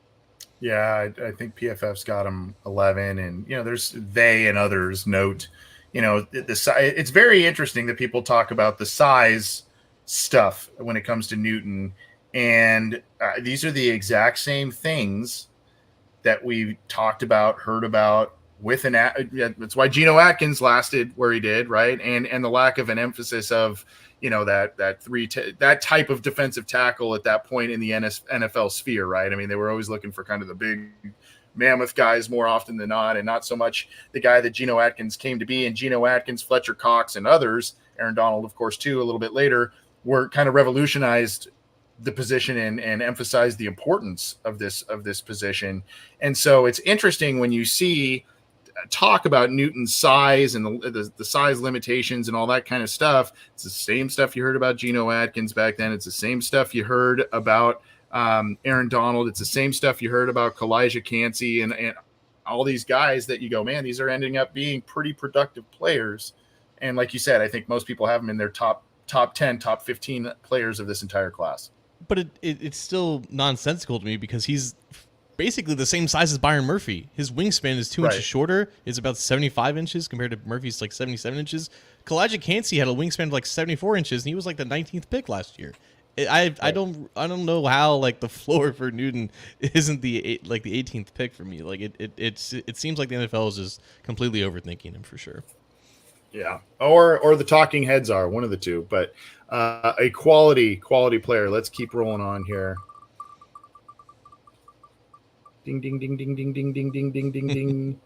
Yeah, I think PFF's got him 11, and there's they and others note, it's very interesting that people talk about the size stuff when it comes to Newton, and these are the exact same things that we talked about, heard about with that's why Geno Atkins lasted where he did, right? And the lack of an emphasis of that type of defensive tackle at that point in the NFL sphere, right? I mean, they were always looking for kind of the big mammoth guys more often than not, and not so much the guy that Geno Atkins came to be. And Geno Atkins, Fletcher Cox, and others, Aaron Donald, of course, too, a little bit later, were kind of revolutionized the position and emphasized the importance of this position. And so it's interesting when you see talk about Newton's size and the size limitations and all that kind of stuff. It's the same stuff you heard about Geno Atkins back then. It's the same stuff you heard about Aaron Donald. It's the same stuff you heard about Kalijah Cansey and all these guys that you go, man, these are ending up being pretty productive players. And like you said, I think most people have them in their top 10, top 15 players of this entire class. But it's still nonsensical to me because he's basically the same size as Byron Murphy. His wingspan is 2 inches shorter. It's about 75 inches compared to Murphy's like 77 inches. Kalijah Cansey had a wingspan of like 74 inches, and he was like the 19th pick last year. I don't know how like the floor for Newton isn't the 18th pick for me. Like it seems like the NFL is just completely overthinking him for sure. Yeah, or the talking heads are one of the two, but a quality player. Let's keep rolling on here. Ding, ding, ding, ding, ding, ding, ding, ding, ding, ding, ding.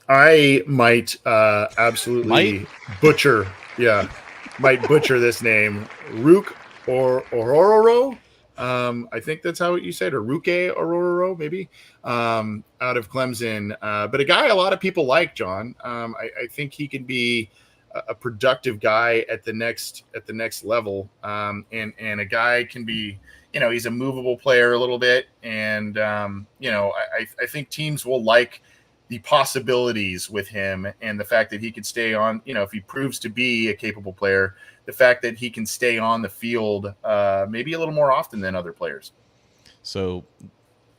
I might absolutely butcher this name. Rook or Ororo. I think that's how you said, or Ruke Ororo, maybe, out of Clemson. But a guy a lot of people like, John. I think he can be a productive guy at the next level. And a guy can be, he's a movable player a little bit. And, I think teams will like the possibilities with him and the fact that he could stay on, if he proves to be a capable player, the fact that he can stay on the field maybe a little more often than other players. So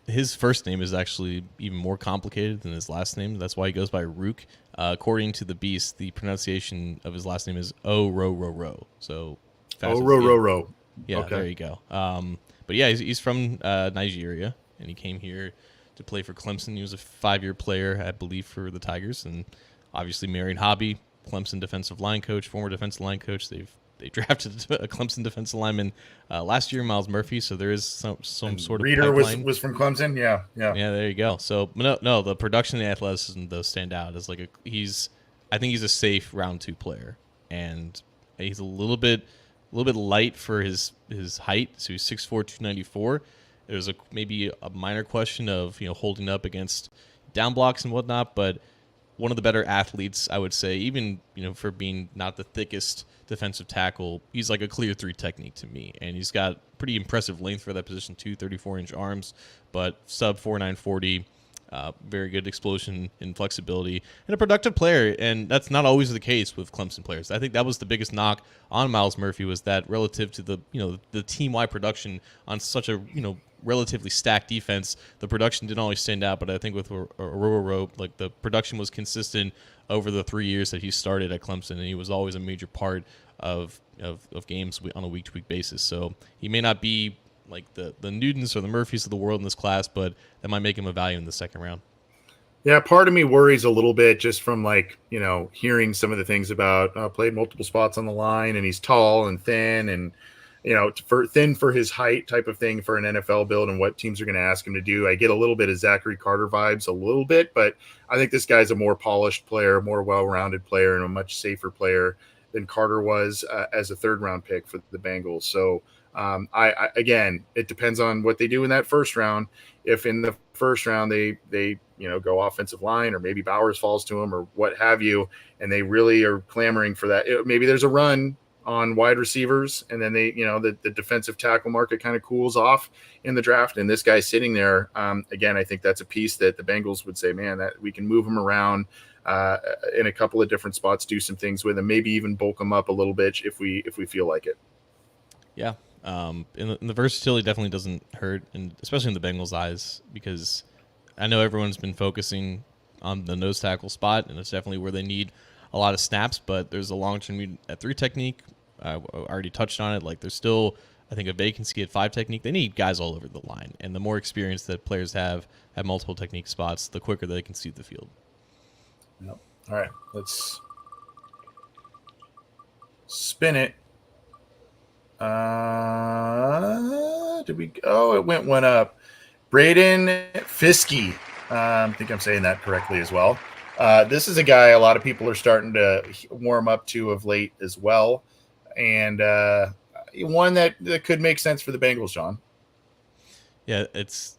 his first name is actually even more complicated than his last name. That's why he goes by Rook. According to the Beast, the pronunciation of his last name is O-Ro-Ro-Ro. So O-Ro-Ro-Ro. Yeah, okay. There you go. But yeah, he's from Nigeria, and he came here to play for Clemson. He was a 5-year player, I believe, for the Tigers, and obviously married Hobby, Clemson defensive line coach, former defensive line coach. They've they drafted a Clemson defensive lineman last year, Miles Murphy. So there is some sort of Reader pipeline. was from Clemson. Yeah. Yeah, there you go. So no, the production and the athleticism does stand out as like I think he's a safe round 2 player, and he's a little bit light for his height. So he's 6'4", 294. There's maybe a minor question of holding up against down blocks and whatnot, but one of the better athletes, I would say, even for being not the thickest defensive tackle, he's like a clear 3 technique to me, and he's got pretty impressive length for that position too, 34-inch arms, but sub 4.940. Very good explosion and flexibility, and a productive player. And that's not always the case with Clemson players. I think that was the biggest knock on Miles Murphy, was that relative to the team-wide production on such a relatively stacked defense, the production didn't always stand out. But I think with Aurora, like, the production was consistent over the 3 years that he started at Clemson, and he was always a major part of games on a week-to-week basis. So he may not be like the Newtons or the Murphys of the world in this class, but that might make him a value in the second round. Yeah, part of me worries a little bit just from hearing some of the things about played multiple spots on the line, and he's tall and thin, and for his height type of thing for an NFL build and what teams are going to ask him to do. I get a little bit of Zachary Carter vibes a little bit, but I think this guy's a more polished player, a more well-rounded player, and a much safer player than Carter was as a third-round pick for the Bengals. So I again, it depends on what they do in that first round. If in the first round they go offensive line, or maybe Bowers falls to him or what have you, and they really are clamoring for that, maybe there's a run on wide receivers, and then the defensive tackle market kind of cools off in the draft, and this guy's sitting there. Again, I think that's a piece that the Bengals would say, man, that we can move him around in a couple of different spots, do some things with him, maybe even bulk him up a little bit if we feel like it. Yeah. And the versatility definitely doesn't hurt, and especially in the Bengals' eyes, because I know everyone's been focusing on the nose tackle spot, and it's definitely where they need a lot of snaps, but there's a long-term need at 3 technique. I already touched on it. Like, there's still, I think, a vacancy at 5 technique. They need guys all over the line, and the more experience that players have at multiple technique spots, the quicker they can see the field. Yep. All right, let's spin it. Did we? Oh, it went one up. Braden Fiske. I think I'm saying that correctly as well. This is a guy a lot of people are starting to warm up to of late as well, and one that could make sense for the Bengals, John. Yeah, it's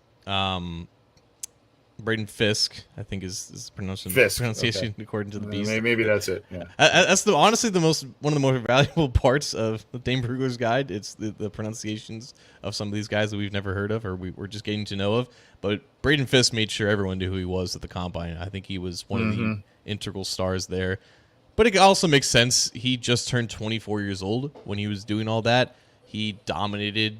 Braden Fiske, I think is pronunciation okay, according to the Beast. Maybe that's it. Yeah, that's honestly one of the more valuable parts of the Dane Brugler's guide. It's the pronunciations of some of these guys that we've never heard of, or we're just getting to know of. But Braden Fiske made sure everyone knew who he was at the combine. I think he was one of the integral stars there. But it also makes sense. He just turned 24 years old when he was doing all that. He dominated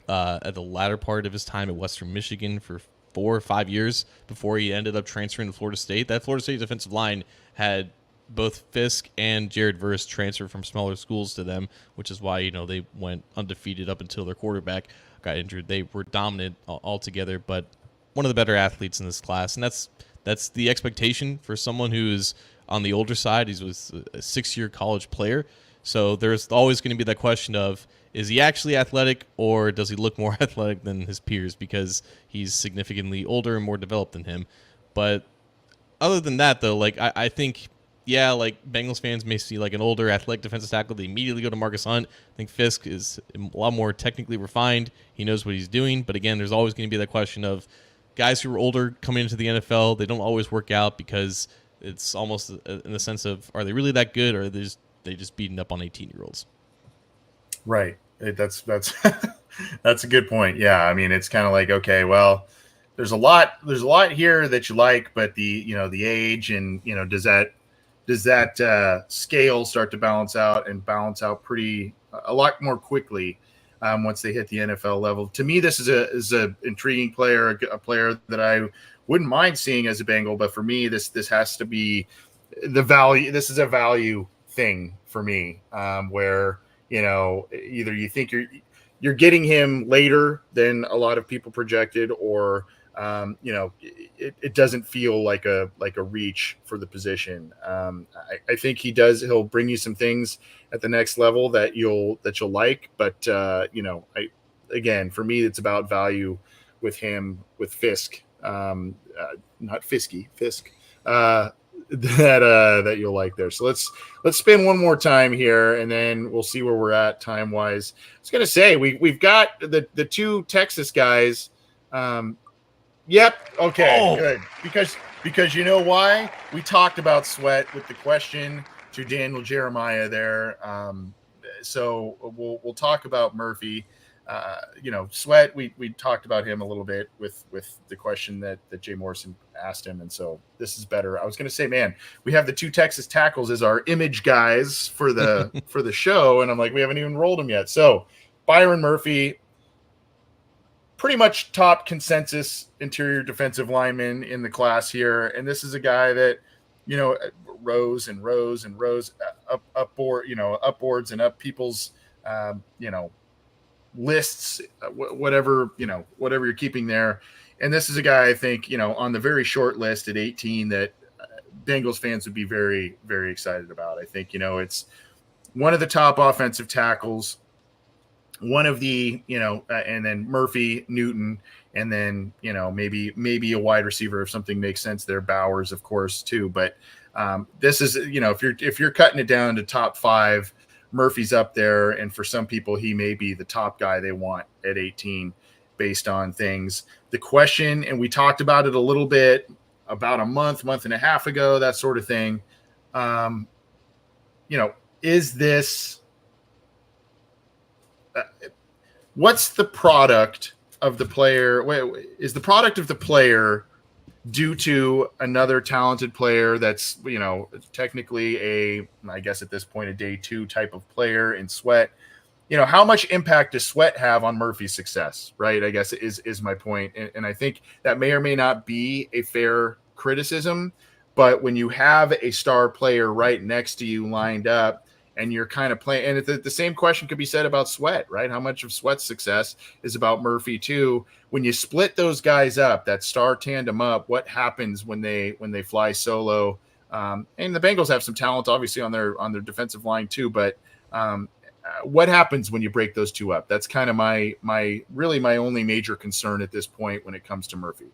at the latter part of his time at Western Michigan for 4 or 5 years before he ended up transferring to Florida State. That Florida State defensive line had both Fiske and Jared Verse transfer from smaller schools to them, which is why they went undefeated up until their quarterback got injured. They were dominant altogether, but one of the better athletes in this class, and that's the expectation for someone who is on the older side. He was a 6-year college player, so there's always going to be that question of, is he actually athletic, or does he look more athletic than his peers because he's significantly older and more developed than him? But other than that, though, I think, yeah, Bengals fans may see an older athletic defensive tackle, they immediately go to Marcus Hunt. I think Fiske is a lot more technically refined. He knows what he's doing. But again, there's always going to be that question of guys who are older coming into the NFL. They don't always work out because it's almost in the sense of, are they really that good, or are they just beating up on 18-year-olds? Right. That's that's a good point. Yeah, I mean, it's kind of like, okay, well, there's a lot here that you like, but the age and does that scale start to balance out pretty a lot more quickly once they hit the NFL level. To me, this is a intriguing player, a player that I wouldn't mind seeing as a Bengal, but for me, this has to be the value. This is a value thing for me, where either you think you're getting him later than a lot of people projected, or it doesn't feel like a reach for the position. I think he'll bring you some things at the next level that you'll like, but again, for me, it's about value with him, with Fisk, not Fisky, Fisk. That you'll like there. So let's spin one more time here, and then we'll see where we're at time wise. I was gonna say we've got the two Texas guys. Yep. Okay. Good. Because you know why? We talked about Sweat with the question to Daniel Jeremiah there. So we'll talk about Murphy. Sweat. We talked about him a little bit with the question that Jay Morrison asked him, and so this is better. I was going to say, man, we have the two Texas tackles as our image guys for the for the show, and I'm like, we haven't even rolled them yet. So Byron Murphy, pretty much top consensus interior defensive lineman in the class here. And this is a guy that, rose and rose and rose upwards and up people's, lists, whatever you're keeping there. And this is a guy I think, on the very short list at 18 that Bengals fans would be very, very excited about. I think, it's one of the top offensive tackles, one of the, and then Murphy, Newton, and then, maybe a wide receiver if something makes sense there. Bowers, of course, too. But this is, if you're cutting it down to top 5, Murphy's up there. And for some people, he may be the top guy they want at 18 based on things. The question, and we talked about it a little bit about a month and a half ago, that sort of thing. Is this, what's the product of the player? Is the product of the player due to another talented player that's, technically I guess at this point, a day 2 type of player in Sweat? How much impact does Sweat have on Murphy's success, right? I guess is my point. And I think that may or may not be a fair criticism, but when you have a star player right next to you lined up, and you're kind of playing, and the same question could be said about Sweat, right? How much of Sweat's success is about Murphy too? When you split those guys up, that star tandem up, what happens when they fly solo? And the Bengals have some talent, obviously, on their defensive line too. But what happens when you break those two up? That's kind of my only major concern at this point when it comes to Murphy.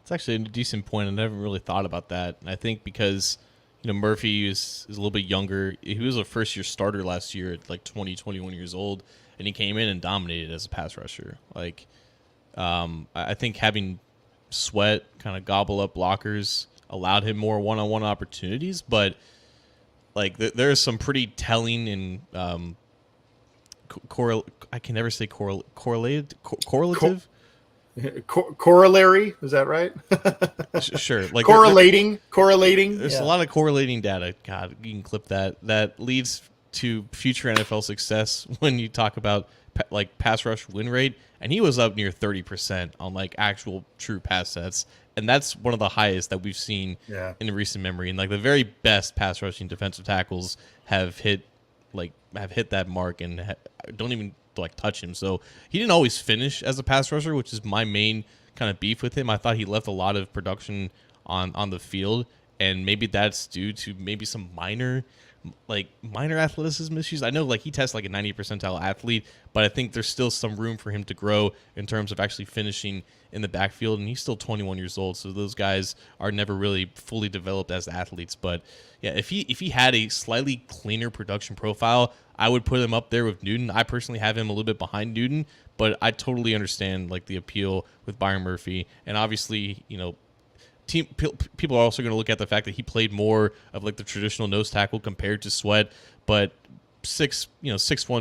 It's actually a decent point. I never really thought about that. And I think because Murphy is a little bit younger. He was a first-year starter last year at like 20, 21 years old, and he came in and dominated as a pass rusher. Like, I think having Sweat kind of gobble up blockers allowed him more one-on-one opportunities, but like there's some pretty telling and I can never say correlative. Corollary, is that right? Sure. Like correlating. There's a lot of correlating data. God, you can clip that leads to future NFL success when you talk about like pass rush win rate, and he was up near 30% on like actual true pass sets, and that's one of the highest that we've seen in recent memory. And like the very best pass rushing defensive tackles have hit that mark and don't even like touch him. So he didn't always finish as a pass rusher, which is my main kind of beef with him. I thought he left a lot of production on the field, and maybe that's due to maybe some minor athleticism issues. I know like he tests like a 90th percentile athlete, but I think there's still some room for him to grow in terms of actually finishing in the backfield, and he's still 21 years old, so those guys are never really fully developed as athletes. But yeah, if he had a slightly cleaner production profile, I would put him up there with Newton. I personally have him a little bit behind Newton, but I totally understand like the appeal with Byron Murphy, and obviously people are also going to look at the fact that he played more of like the traditional nose tackle compared to Sweat, but 6'1",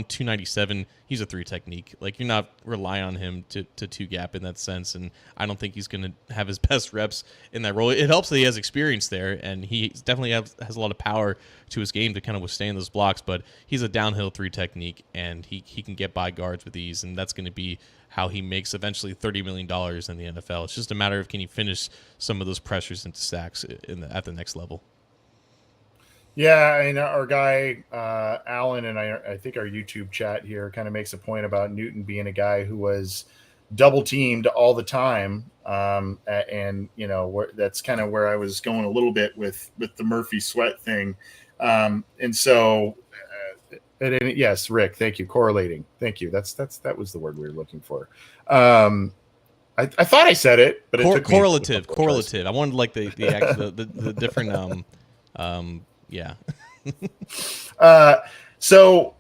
297, he's a 3 technique. Like you're not relying on him to 2 gap in that sense, and I don't think he's going to have his best reps in that role. It helps that he has experience there, and he definitely has a lot of power to his game to kind of withstand those blocks, but he's a downhill 3 technique, and he can get by guards with ease, and that's going to be how he makes eventually $30 million in the NFL. It's just a matter of can he finish some of those pressures into sacks at the next level. Yeah, and our guy Alan and I think our YouTube chat here kind of makes a point about Newton being a guy who was double teamed all the time. And that's kind of where I was going a little bit with the Murphy Sweat thing. And so, yes, Rick, thank you. Correlating, thank you. That was the word we were looking for. I thought I said it, but it took me correlative. I wanted like the different yeah. So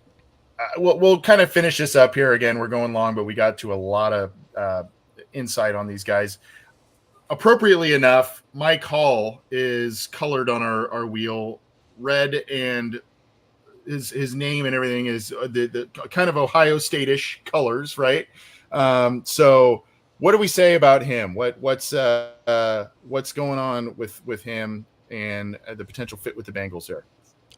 we'll kind of finish this up here. Again, we're going long, but we got to a lot of insight on these guys. Appropriately enough, Mike Hall is colored on our wheel red, and his name and everything is the kind of Ohio State-ish colors, right? So what do we say about him? What's going on with him and the potential fit with the Bengals there?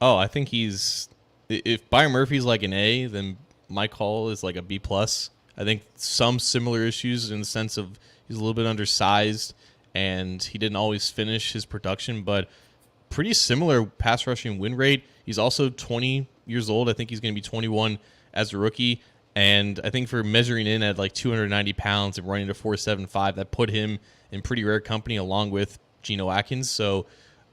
Oh, I think if Byron Murphy's like an A, then Mike Hall is like a B plus. I think some similar issues in the sense of he's a little bit undersized and he didn't always finish his production, but pretty similar pass rushing win rate. He's also 20 years old. I think he's going to be 21 as a rookie. And I think for measuring in at like 290 pounds and running to 4.75, that put him in pretty rare company along with Geno Atkins. So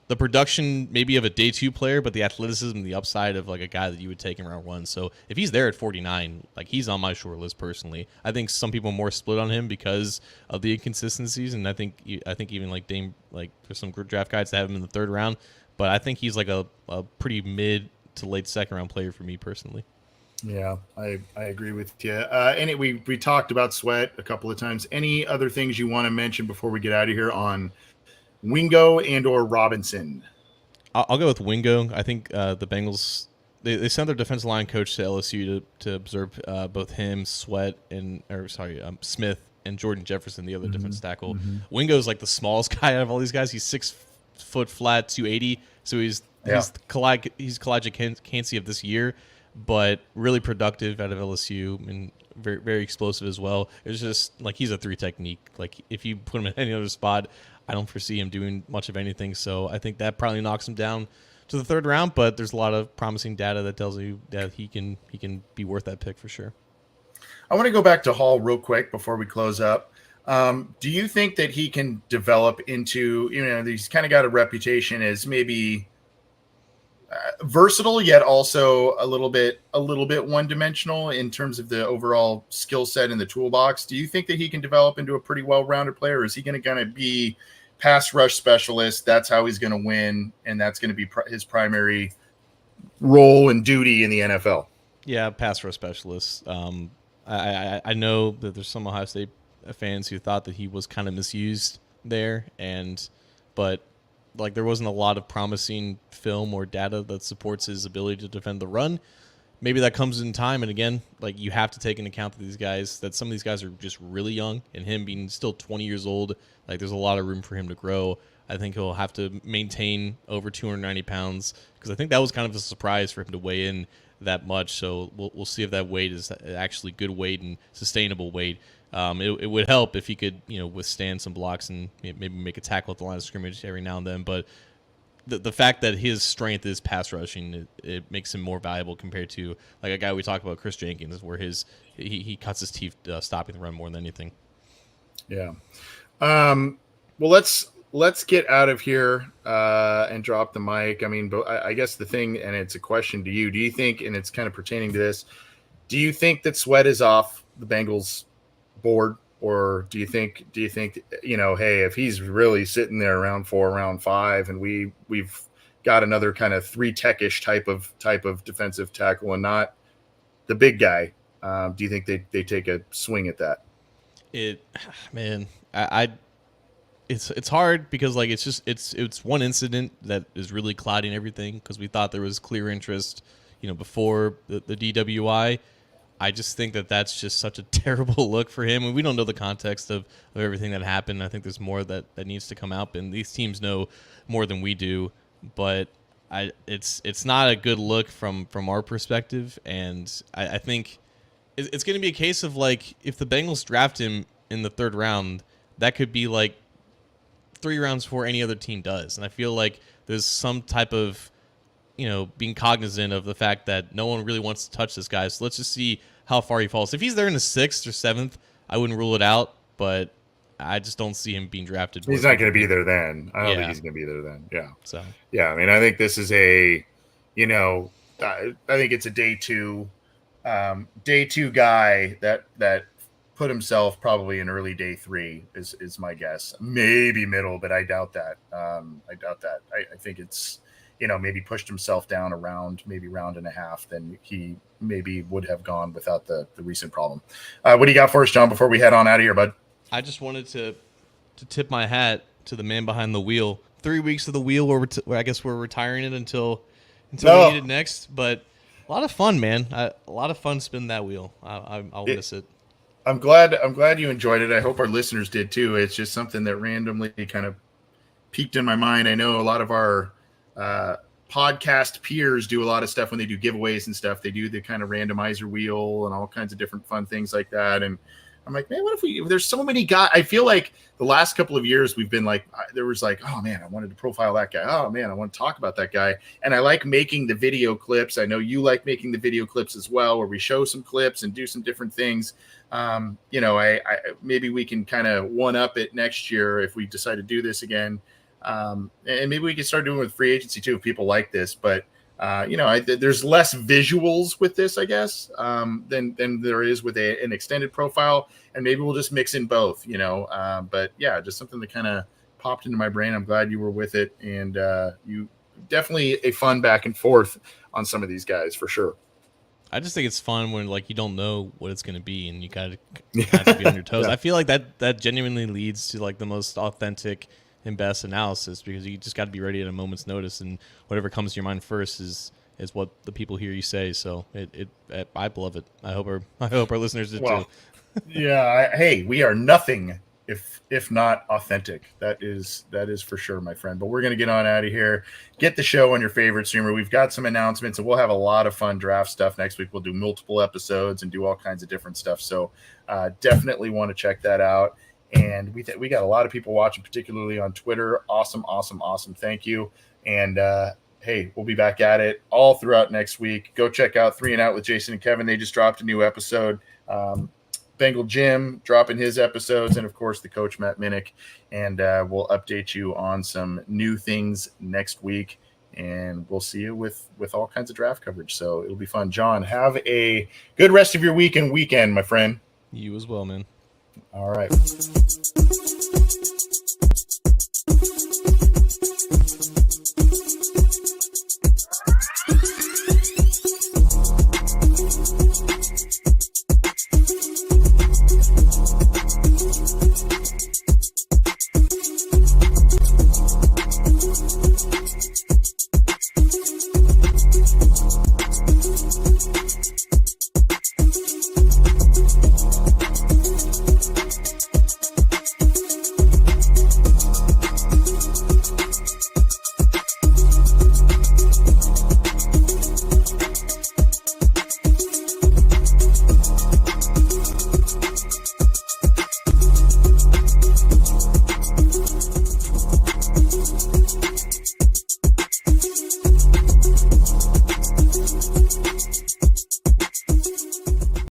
the production maybe of a day two player, but the athleticism, the upside of like a guy that you would take in round one. So if he's there at 49, like he's on my short list personally. I think some people are more split on him because of the inconsistencies, and I think even like Dame, like there's some draft guides that have him in the third round, but I think he's like a pretty mid to late second round player for me personally. Yeah, I agree with you. And we talked about Sweat a couple of times. Any other things you want to mention before we get out of here on Wingo and or Robinson? I'll go with Wingo. I think the Bengals they sent their defensive line coach to LSU to observe both him, Smith, and Jordan Jefferson, the other defensive tackle. Mm-hmm. Wingo's like the smallest guy out of all these guys. He's 6 foot flat, 280. So he's Kalijah Kancey of this year, but really productive out of LSU and very, very explosive as well. It's just like he's a 3 technique. Like if you put him in any other spot, I don't foresee him doing much of anything. So I think that probably knocks him down to the third round, but there's a lot of promising data that tells you that he can be worth that pick for sure. I want to go back to Hall real quick before we close up. Do you think that he can develop into, he's kind of got a reputation as maybe versatile, yet also a little bit one-dimensional in terms of the overall skill set in the toolbox? Do you think that he can develop into a pretty well-rounded player, or is he going to kind of be pass rush specialist? That's how he's going to win, and that's going to be his primary role and duty in the NFL. Yeah, pass rush specialist. I know that there's some Ohio State fans who thought that he was kind of misused there, but like there wasn't a lot of promising film or data that supports his ability to defend the run. Maybe that comes in time, and again, like you have to take into account that some of these guys are just really young, and him being still 20 years old, like there's a lot of room for him to grow. I think he'll have to maintain over 290 pounds because I think that was kind of a surprise for him to weigh in that much. So we'll see if that weight is actually good weight and sustainable weight. It would help if he could, withstand some blocks and maybe make a tackle at the line of scrimmage every now and then. But the fact that his strength is pass rushing, it makes him more valuable compared to like a guy we talked about, Chris Jenkins, where he cuts his teeth stopping the run more than anything. Yeah. Well, let's get out of here and drop the mic. I mean, but I guess the thing, and it's a question to you, do you think, and it's kind of pertaining to this, do you think that Sweat is off the Bengals board, or do you think hey, if he's really sitting there around 4, around 5, and we've got another kind of 3 techish type of defensive tackle and not the big guy, do you think they take a swing at that? It's hard because like it's one incident that is really clouding everything because we thought there was clear interest, before the DWI. I just think that that's just such a terrible look for him, and we don't know the context of everything that happened. I think there's more that needs to come out, and these teams know more than we do. But it's not a good look from our perspective, and I think it's going to be a case of like if the Bengals draft him in the third round, that could be like 3 rounds before any other team does. And I feel like there's some type of, being cognizant of the fact that no one really wants to touch this guy. So let's just see how far he falls. If he's there in the 6th or 7th, I wouldn't rule it out, but I just don't see him being drafted. He's not going to be there then. I don't think he's going to be there then. Yeah. So yeah, I mean, I think this is I think it's a day two guy that put himself probably in early day 3 is my guess. Maybe middle, but I doubt that. I think it's maybe pushed himself down around maybe round and a half than he maybe would have gone without the recent problem. What do you got for us, John, before we head on out of here, bud? I just wanted to tip my hat to the man behind the wheel. 3 weeks of the wheel, where I guess we're retiring it until we need it next. But a lot of fun, man. A lot of fun spinning that wheel. I'll miss it. I'm glad you enjoyed it. I hope our listeners did too. It's just something that randomly kind of peaked in my mind. I know a lot of our podcast peers do a lot of stuff when they do giveaways and stuff. They do the kind of randomizer wheel and all kinds of different fun things like that. And I'm like, man, what if there's so many guys. I feel like the last couple of years we've been like, there was like, oh man, I wanted to profile that guy. Oh man, I want to talk about that guy. And I like making the video clips. I know you like making the video clips as well, where we show some clips and do some different things. I maybe we can kind of one up it next year if we decide to do this again. And maybe we can start doing it with free agency too, if people like this, but there's less visuals with this, I guess, than there is with an extended profile, and maybe we'll just mix in both, but yeah, just something that kind of popped into my brain. I'm glad you were with it, and you definitely a fun back and forth on some of these guys for sure. I just think it's fun when you don't know what it's going to be, and you kind of have to be on your toes. Yeah. I feel like that genuinely leads to the most authentic and best analysis, because you just got to be ready at a moment's notice, and whatever comes to your mind first is what the people hear you say. So I love it. I hope our listeners did too. Yeah. Hey, we are nothing if not authentic. That is for sure, my friend. But we're going to get on out of here. Get the show on your favorite streamer. We've got some announcements, and we'll have a lot of fun draft stuff next week. We'll do multiple episodes and do all kinds of different stuff. So definitely want to check that out. And we got a lot of people watching, particularly on Twitter. Awesome. Thank you. And hey, we'll be back at it all throughout next week. Go check out 3 and Out with Jason and Kevin. They just dropped a new episode. Bengal Jim dropping his episodes, and of course the coach Matt Minnick. And we'll update you on some new things next week. And we'll see you with all kinds of draft coverage. So it'll be fun. John, have a good rest of your week and weekend, my friend. You as well, man. All right.